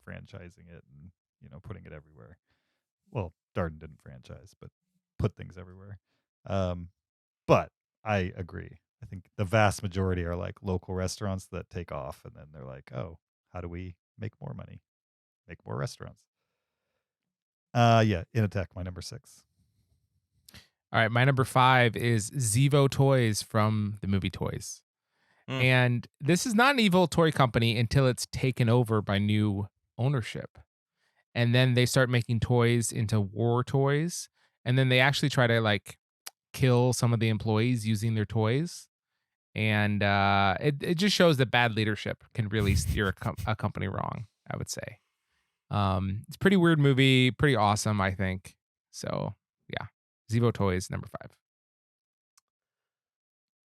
franchising it and putting it everywhere. Well, Darden didn't franchise, but put things everywhere. Um, but I agree. I think the vast majority are like local restaurants that take off, and then they're like, "Oh, how do we make more money? Make more restaurants." Yeah, Initech, my number 6. All right, my number 5 is Zevo Toys from the movie Toys. Mm. And this is not an evil toy company until it's taken over by new ownership. And then they start making toys into war toys. And then they actually try to like kill some of the employees using their toys. And it just shows that bad leadership can really steer a company wrong, I would say. It's a pretty weird movie, pretty awesome, I think. So yeah, Zevo Toys, number 5.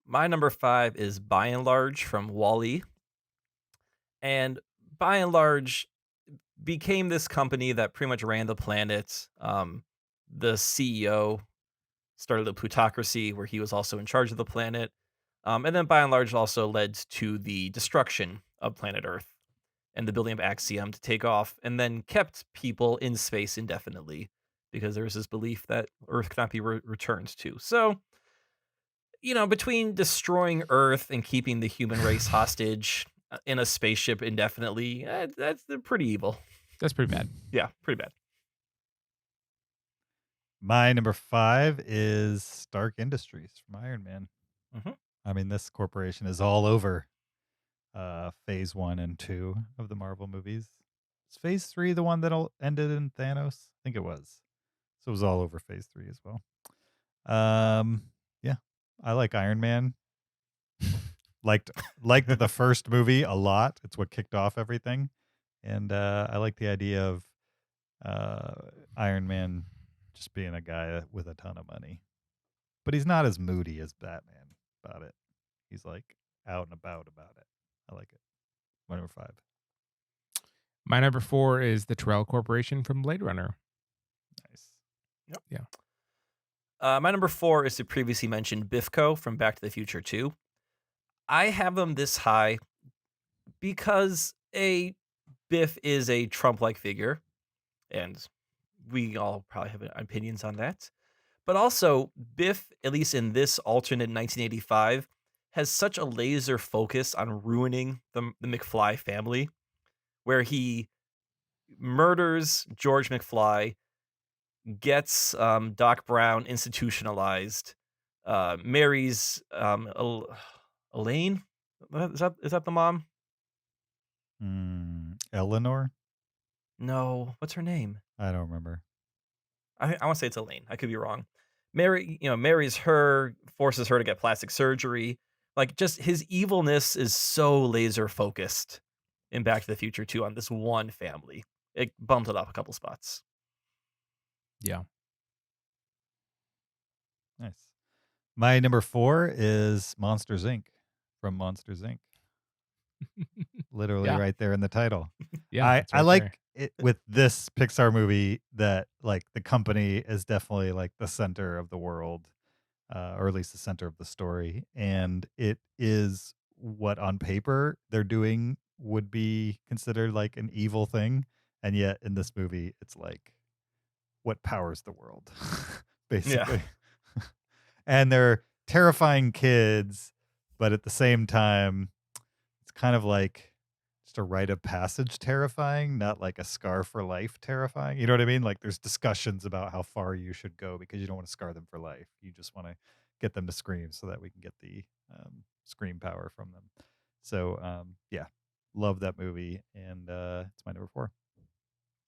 My number 5 is By and Large from Wall-E. And By and Large became this company that pretty much ran the planet. The CEO started a plutocracy where he was also in charge of the planet. And then By and Large also led to the destruction of planet Earth and the building of Axiom to take off, and then kept people in space indefinitely because there was this belief that Earth could not be returned to. So, between destroying Earth and keeping the human race hostage in a spaceship indefinitely, that's pretty evil. That's pretty bad. Yeah, pretty bad. My number 5 is Stark Industries from Iron Man. Mhm. I mean, this corporation is all over phase 1 and 2 of the Marvel movies. Is phase 3 the one that ended in Thanos? I think it was. So it was all over phase 3 as well. Yeah, I like Iron Man. liked the first movie a lot. It's what kicked off everything. And I like the idea of Iron Man just being a guy with a ton of money. But he's not as moody as Batman about it. He's like out and about it. I like it. My number 5. My number 4 is the Terrell Corporation from Blade Runner. Nice. Yep. Yeah. My number 4 is the previously mentioned Biffco from Back to the Future 2. I have them this high because Biff is a Trump-like figure, and we all probably have opinions on that. But also, Biff, at least in this alternate 1985, has such a laser focus on ruining the McFly family, where he murders George McFly, gets Doc Brown institutionalized, marries Elaine. Is that the mom? Eleanor? No, what's her name? I don't remember. I want to say it's Elaine. I could be wrong. Marries her, forces her to get plastic surgery. Like, just his evilness is so laser focused in Back to the Future 2 on this one family. It bumped it up a couple spots. Yeah. Nice. My number 4 is Monsters Inc. from Monsters Inc. Literally Yeah. right there in the title. Yeah. it's I right like there. it with this Pixar movie that like the company is definitely like the center of the world, or at least the center of the story, and it is what on paper they're doing would be considered like an evil thing, and yet in this movie it's like what powers the world, basically. And they're terrifying kids, but at the same time, it's kind of like just a rite of passage terrifying, not like a scar for life terrifying. You know what I mean? Like there's discussions about how far you should go because you don't want to scar them for life. You just want to get them to scream so that we can get the scream power from them. So yeah, love that movie, and it's my number 4.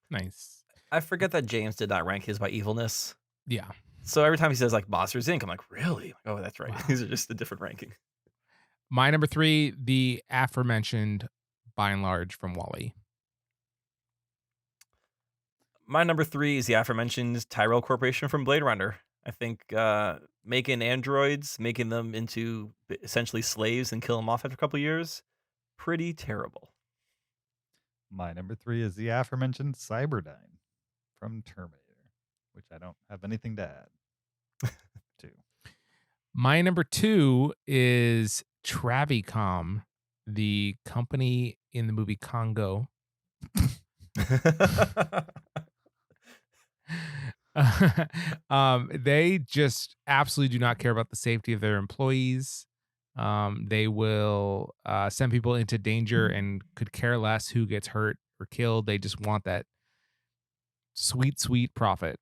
Nice. I forget that James did not rank his by evilness. Yeah. So every time he says like Monsters Inc., I'm like, really? Oh, that's right. Wow. These are just a different ranking. My number 3, the aforementioned By and Large from Wall-E. My number 3 is the aforementioned Tyrell Corporation from Blade Runner. I think making androids, making them into essentially slaves and kill them off after a couple years, pretty terrible. My number 3 is the aforementioned Cyberdyne from Terminator. which I don't have anything to add to. My number 2 is Travicom, the company in the movie Congo. They just absolutely do not care about the safety of their employees. They will send people into danger and could care less who gets hurt or killed. They just want that sweet, sweet profit.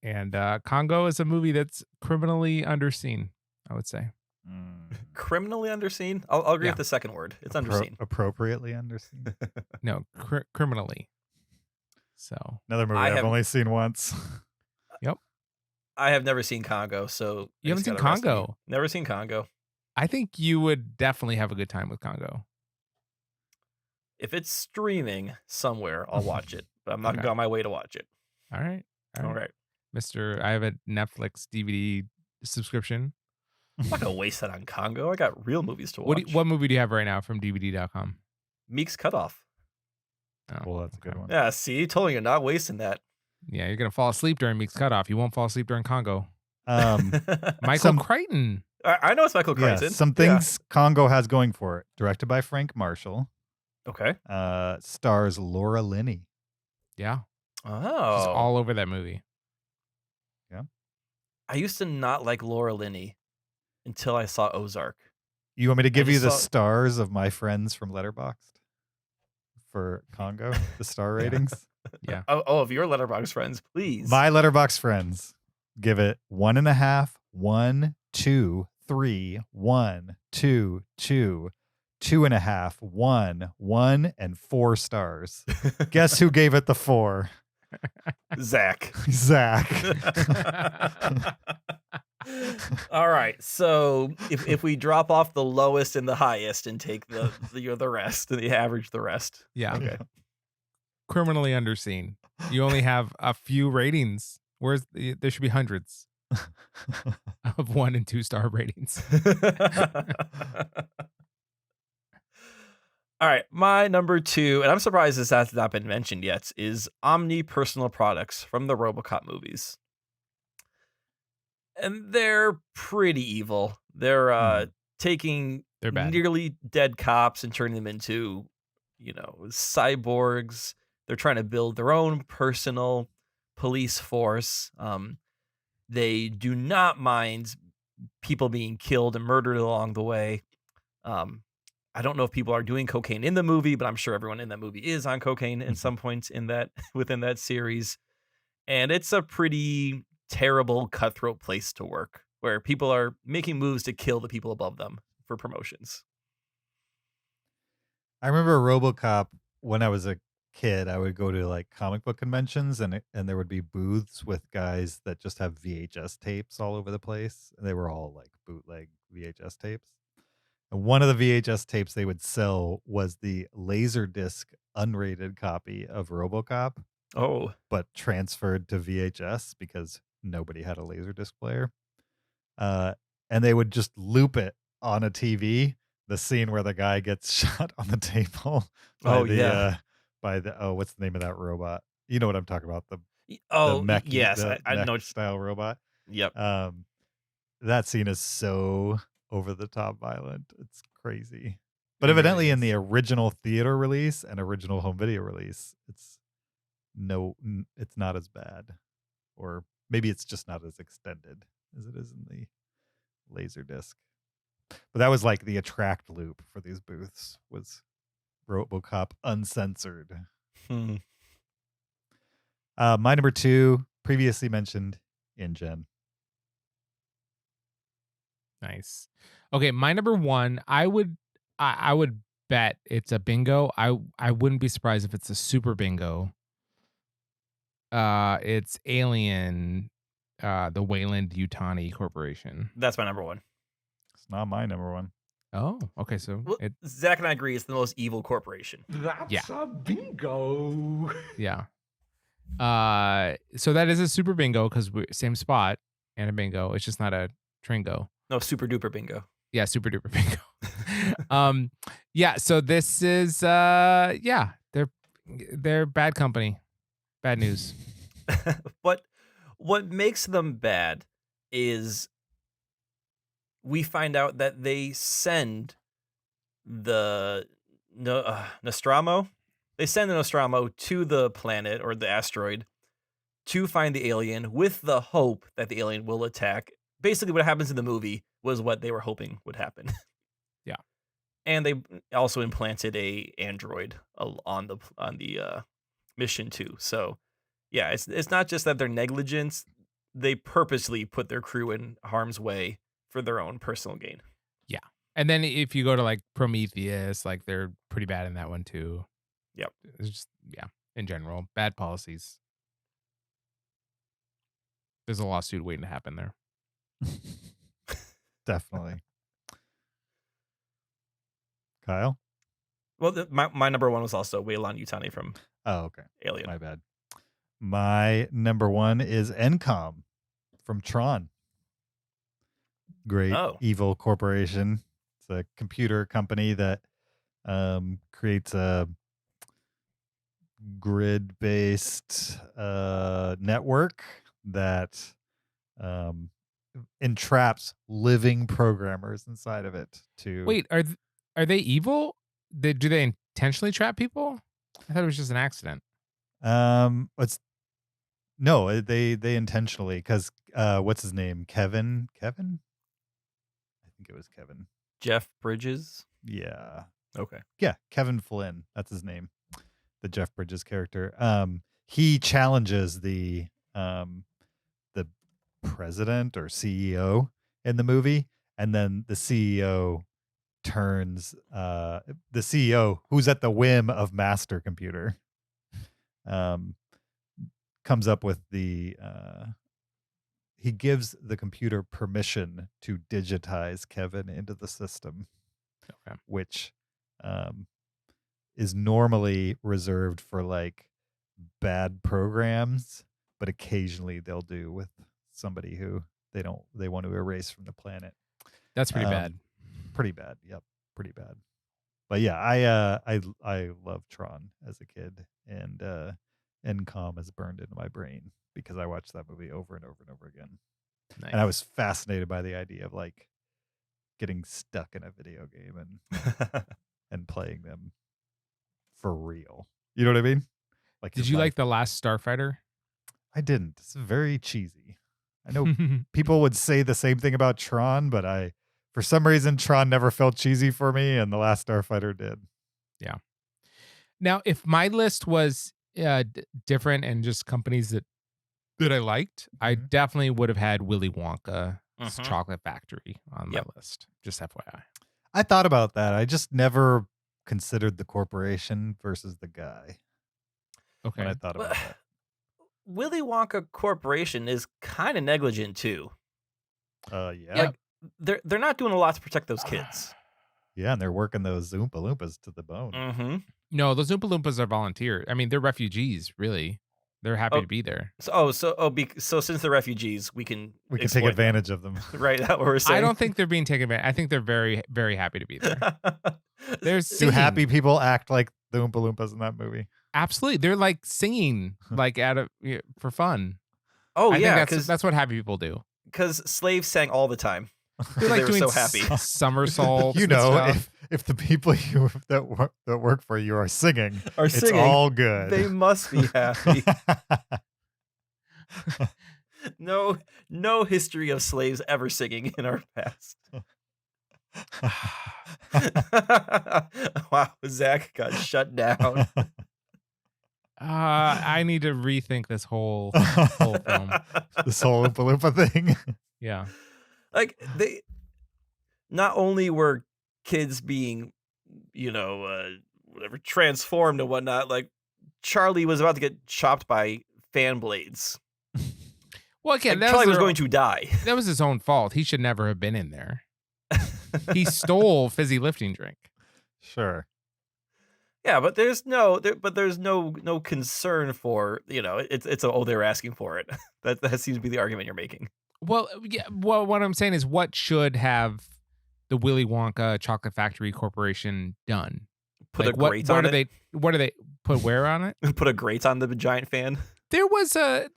And Congo is a movie that's criminally underseen, I would say. Criminally underseen? I'll agree Yeah. with the second word. It's underseen. Appropriately underseen. No, criminally. So Another movie I've only seen once. Yep. I have never seen Congo, so You haven't seen gotta rest me. Congo? Never seen Congo. I think you would definitely have a good time with Congo. If it's streaming somewhere, I'll watch it. But I'm not Okay. on my way to watch it. All right. All right. I have a Netflix DVD subscription. I'm not gonna waste that on Congo. I got real movies to watch. What movie do you have right now from DVD.com? Meek's Cutoff. Oh, Well, that's a good one. Yeah, see, totally you're not wasting that. Yeah, you're gonna fall asleep during Meek's Cutoff. You won't fall asleep during Congo. Michael Some- Crichton. I know it's Michael Yeah, Crichton. some things Congo has going for it. Directed by Frank Marshall. Okay. Stars Laura Linney. Yeah, Oh. she's all over that movie. I used to not like Laura Linney until I saw Ozark. You want me to give you just the saw- stars of my friends from Letterboxd for Congo? The star ratings? Yeah. Oh, of your Letterboxd friends, please. My Letterboxd friends give it 1.5, 1, 2, 3, 1, 2, 2, 2.5, 1, 1, and 4 stars. Guess who gave it the 4? Zach. Zach. All right. So if we drop off the lowest and the highest and take the rest and the average the rest. Yeah. Okay. Criminally underseen. You only have a few ratings. Whereas there should be hundreds of 1 and 2 star ratings. All right, my number 2, and I'm surprised this has not been mentioned yet, is Omni Personal Products from the RoboCop movies. And they're pretty evil. They're taking They're bad. nearly dead cops and turning them into, cyborgs. They're trying to build their own personal police force. They do not mind people being killed and murdered along the way. I don't know if people are doing cocaine in the movie, but I'm sure everyone in that movie is on cocaine at some point within that series. And it's a pretty terrible, cutthroat place to work where people are making moves to kill the people above them for promotions. I remember RoboCop when I was a kid. I would go to like comic book conventions and there would be booths with guys that just have VHS tapes all over the place. They were all like bootleg VHS tapes. And one of the VHS tapes they would sell was the Laserdisc unrated copy of RoboCop. Oh, but transferred to VHS because nobody had a Laserdisc player. And they would just loop it on a TV, the scene where the guy gets shot on the table by what's the name of that robot? You know what I'm talking about, the mech, yes, the I mech know. style robot. Yep. That scene is so over the top violent. It's crazy. But It evidently really in is. the original theater release and original home video release, it's not as bad, or maybe it's just not as extended as it is in the Laserdisc. But that was like the attract loop for these booths was RoboCop uncensored. Hmm. My number 2, previously mentioned, InGen. Nice. Okay, my number 1, I would bet it's a bingo. I wouldn't be surprised if it's a super bingo. It's Alien, the Weyland-Yutani Corporation. That's my number 1. It's not my number 1. Oh, okay. So Well, Zach and I agree it's the most evil corporation. That's a bingo. yeah. So that is a super bingo because we're same spot and a bingo. It's just not a Tringo. No, super duper bingo. Yeah, super duper bingo. Yeah. So this is they're bad company, bad news. But what makes them bad is we find out that they send the Nostromo. They send the Nostromo to the planet or the asteroid to find the alien with the hope that the alien will attack. Basically, what happens in the movie was what they were hoping would happen. Yeah. And they also implanted a android on the mission too. So, yeah, it's not just that they're negligent; they purposely put their crew in harm's way for their own personal gain. Yeah. And then if you go to like Prometheus, like they're pretty bad in that one too. Yep. It's just, yeah, in general, bad policies. There's a lawsuit waiting to happen there. Definitely. Kyle? Well, my number one was also Weyland Yutani from Oh, okay. Alien. My bad. My number one is Encom from Tron. Great evil corporation. It's a computer company that creates a grid-based network that entraps living programmers inside of it to Wait, are they evil? Do they intentionally trap people? I thought it was just an accident. It's no, they intentionally, because what's his name? Kevin? I think it was Kevin. Jeff Bridges? Yeah. Okay. Yeah, Kevin Flynn. That's his name. The Jeff Bridges character. He challenges the president or CEO in the movie, and then the CEO turns the CEO, who's at the whim of Master Computer, comes up with the he gives the computer permission to digitize Kevin into the system, which is normally reserved for like bad programs, but occasionally they'll do with somebody who they want to erase from the planet. That's pretty bad. Pretty bad. Yep. Pretty bad. But yeah, I loved Tron as a kid, and Encom has burned into my brain because I watched that movie over and over and over again. Nice. And I was fascinated by the idea of like getting stuck in a video game and and playing them for real. You know what I mean? Like, did you like The Last Starfighter? I didn't. It's very cheesy. I know people would say the same thing about Tron, but for some reason, Tron never felt cheesy for me, and The Last Starfighter did. Yeah. Now, if my list was different and just companies that I liked, I definitely would have had Willy Wonka's Chocolate Factory on my list. Just FYI. I thought about that. I just never considered the corporation versus the guy. Okay. When I thought about that. Willy Wonka Corporation is kind of negligent too. Yeah. Like, they're not doing a lot to protect those kids. Yeah, and they're working those Oompa Loompas to the bone. Mm-hmm. No, those Oompa Loompas are volunteer. I mean, they're refugees, really. They're happy to be there. So since they're refugees, we can take advantage of them. Right, that's what we're saying. I don't think they're being taken advantage. I think they're very, very happy to be there. Do happy people act like the Oompa Loompas in that movie? Absolutely, they're like singing, like for fun. Oh, I yeah, think that's what happy people do. Because slaves sang all the time. They're like they were doing so happy. Somersaults. You know, if the people that work for you are singing, it's all good. They must be happy. No history of slaves ever singing in our past. Wow, Zach got shut down. I need to rethink this whole film. This whole Oompa Loompa thing. Yeah. Like, they not only were kids being, whatever, transformed and whatnot, like Charlie was about to get chopped by fan blades. Well, again, like, Charlie was going to die. That was his own fault. He should never have been in there. He stole fizzy lifting drink. Sure. Yeah, but there's no concern for, it's they were asking for it. That seems to be the argument you're making. Well, yeah. Well, what I'm saying is, what should have the Willy Wonka Chocolate Factory Corporation done? Put a grate on it. What do they put? Where on it? Put a grate on the giant fan. There was a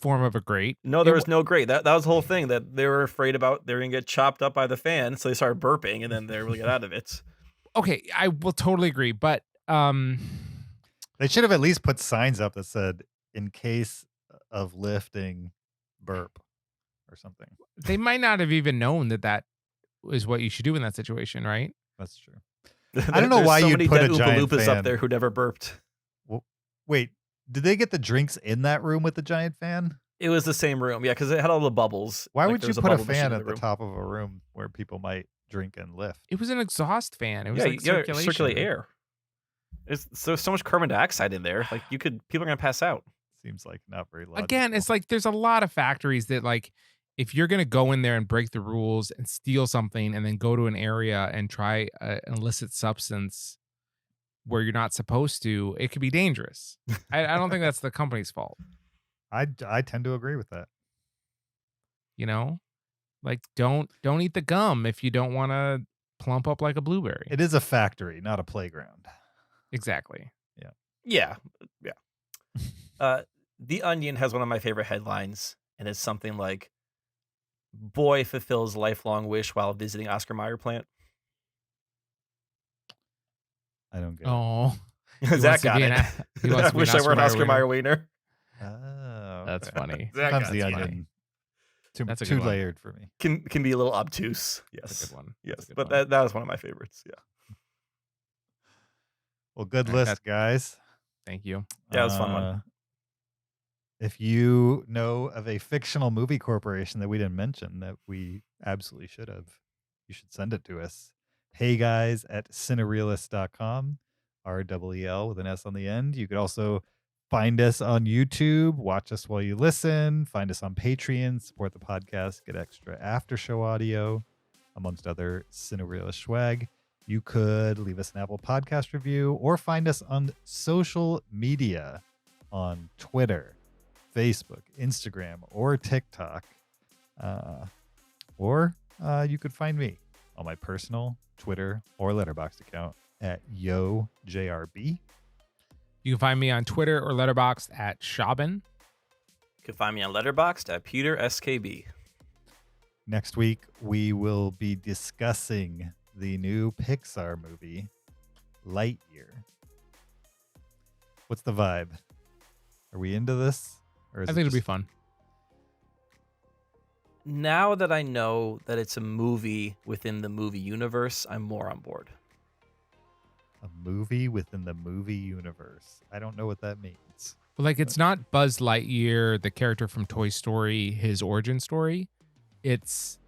form of a grate. No, there was no grate. That was the whole thing, that they were afraid about they were gonna get chopped up by the fan, so they started burping, and then they were able to get out of it. Okay, I will totally agree, but They should have at least put signs up that said, "In case of lifting, burp," or something. they might not have even known that is what you should do in that situation, right? That's true. I don't know why so you'd many put dead a giant Oompa Loompas fan. up there who never burped. Wait, did they get the drinks in that room with the giant fan? It was the same room, yeah, because it had all the bubbles. Why Like, would there you was put a bubble machine fan in at the room. top of a room where people might drink and lift? It was an exhaust fan. It was Yeah, like you gotta circulation. circulate air. There's so much carbon dioxide in there. Like people are gonna pass out. Seems like not very logical. Again, it's like there's a lot of factories that, like, if you're gonna go in there and break the rules and steal something and then go to an area and try an illicit substance where you're not supposed to, it could be dangerous. I don't think that's the company's fault. I tend to agree with that. You know, like don't eat the gum if you don't want to plump up like a blueberry. It is a factory, not a playground. Exactly. Yeah. The Onion has one of my favorite headlines, and it's something like, "Boy fulfills lifelong wish while visiting Oscar Mayer plant." I don't get Oh, Zach got it. he wants I to be an wish I were an Oscar Mayer wiener. wiener. it. Oh, That's funny. Zach Sometimes got the it. onion That's a too good one. layered for me. Can be a little obtuse. That's a Yes. good one. Yes. That's a good But one. that was one of my favorites. Yeah. Well, good All right, list, guys. Thank you. Yeah, it was a fun one. If you know of a fictional movie corporation that we didn't mention that we absolutely should have, you should send it to us. heyguys at cinereelists.com, REEL with an S on the end. You could also find us on YouTube, watch us while you listen, find us on Patreon, support the podcast, get extra after show audio, amongst other Cinerealist swag. You could leave us an Apple Podcast review or find us on social media on Twitter, Facebook, Instagram, or TikTok. Or you could find me on my personal Twitter or Letterboxd account at YoJRB. You can find me on Twitter or Letterboxd at Shaban. You can find me on Letterboxd at Peter SKB. Next week, we will be discussing the new Pixar movie, Lightyear. What's the vibe? Are we into this? Or is I it think it'll be just- fun. Now that I know that it's a movie within the movie universe, I'm more on board. a movie within the movie universe. I don't know what that means. But like, it's not Buzz Lightyear, the character from Toy Story, his origin story. It's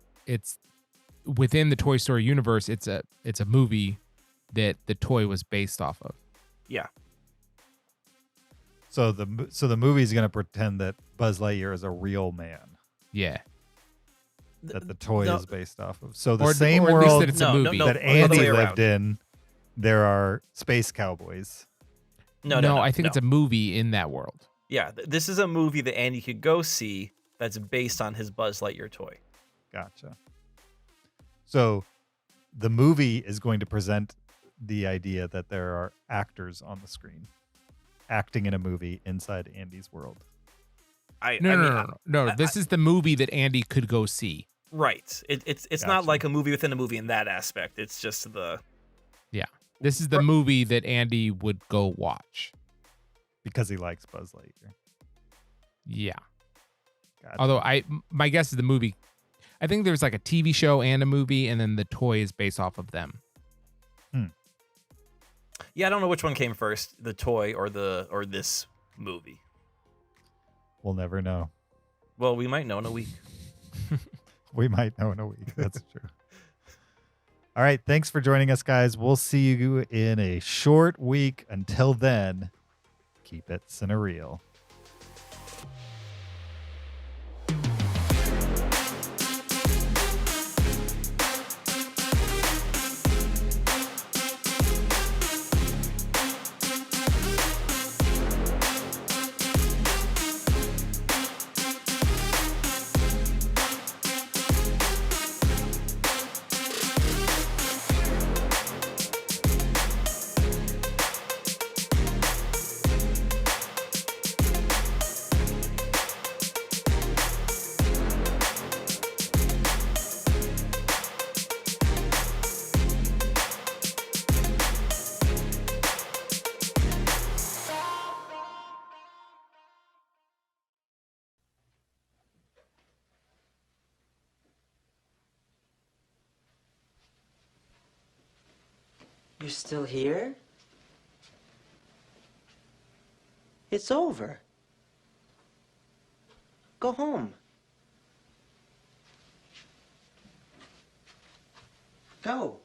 within the Toy Story universe. It's a movie that the toy was based off of. Yeah. So the movie's going to pretend that Buzz Lightyear is a real man Yeah. that the toy No. is based off of. So the Or same at least world that it's a No, no, movie. no. that other Andy way lived around. in, there are space cowboys. No, I think no. it's a movie in that world. Yeah, this is a movie that Andy could go see that's based on his Buzz Lightyear toy. Gotcha. So the movie is going to present the idea that there are actors on the screen acting in a movie inside Andy's world. No. This is the movie that Andy could go see. Right. It's not Gotcha. like a movie within a movie in that aspect. It's just the This is the movie that Andy would go watch. Because he likes Buzz Lightyear. Yeah. Gotcha. Although my guess is the movie. I think there's like a TV show and a movie, and then the toy is based off of them. Yeah, I don't know which one came first, the toy or this movie. We'll never know. Well, we might know in a week. We might know in a week. That's true. All right. Thanks for joining us, guys. We'll see you in a short week. Until then, keep it cinereal. You're still here? It's over. Go home. Go.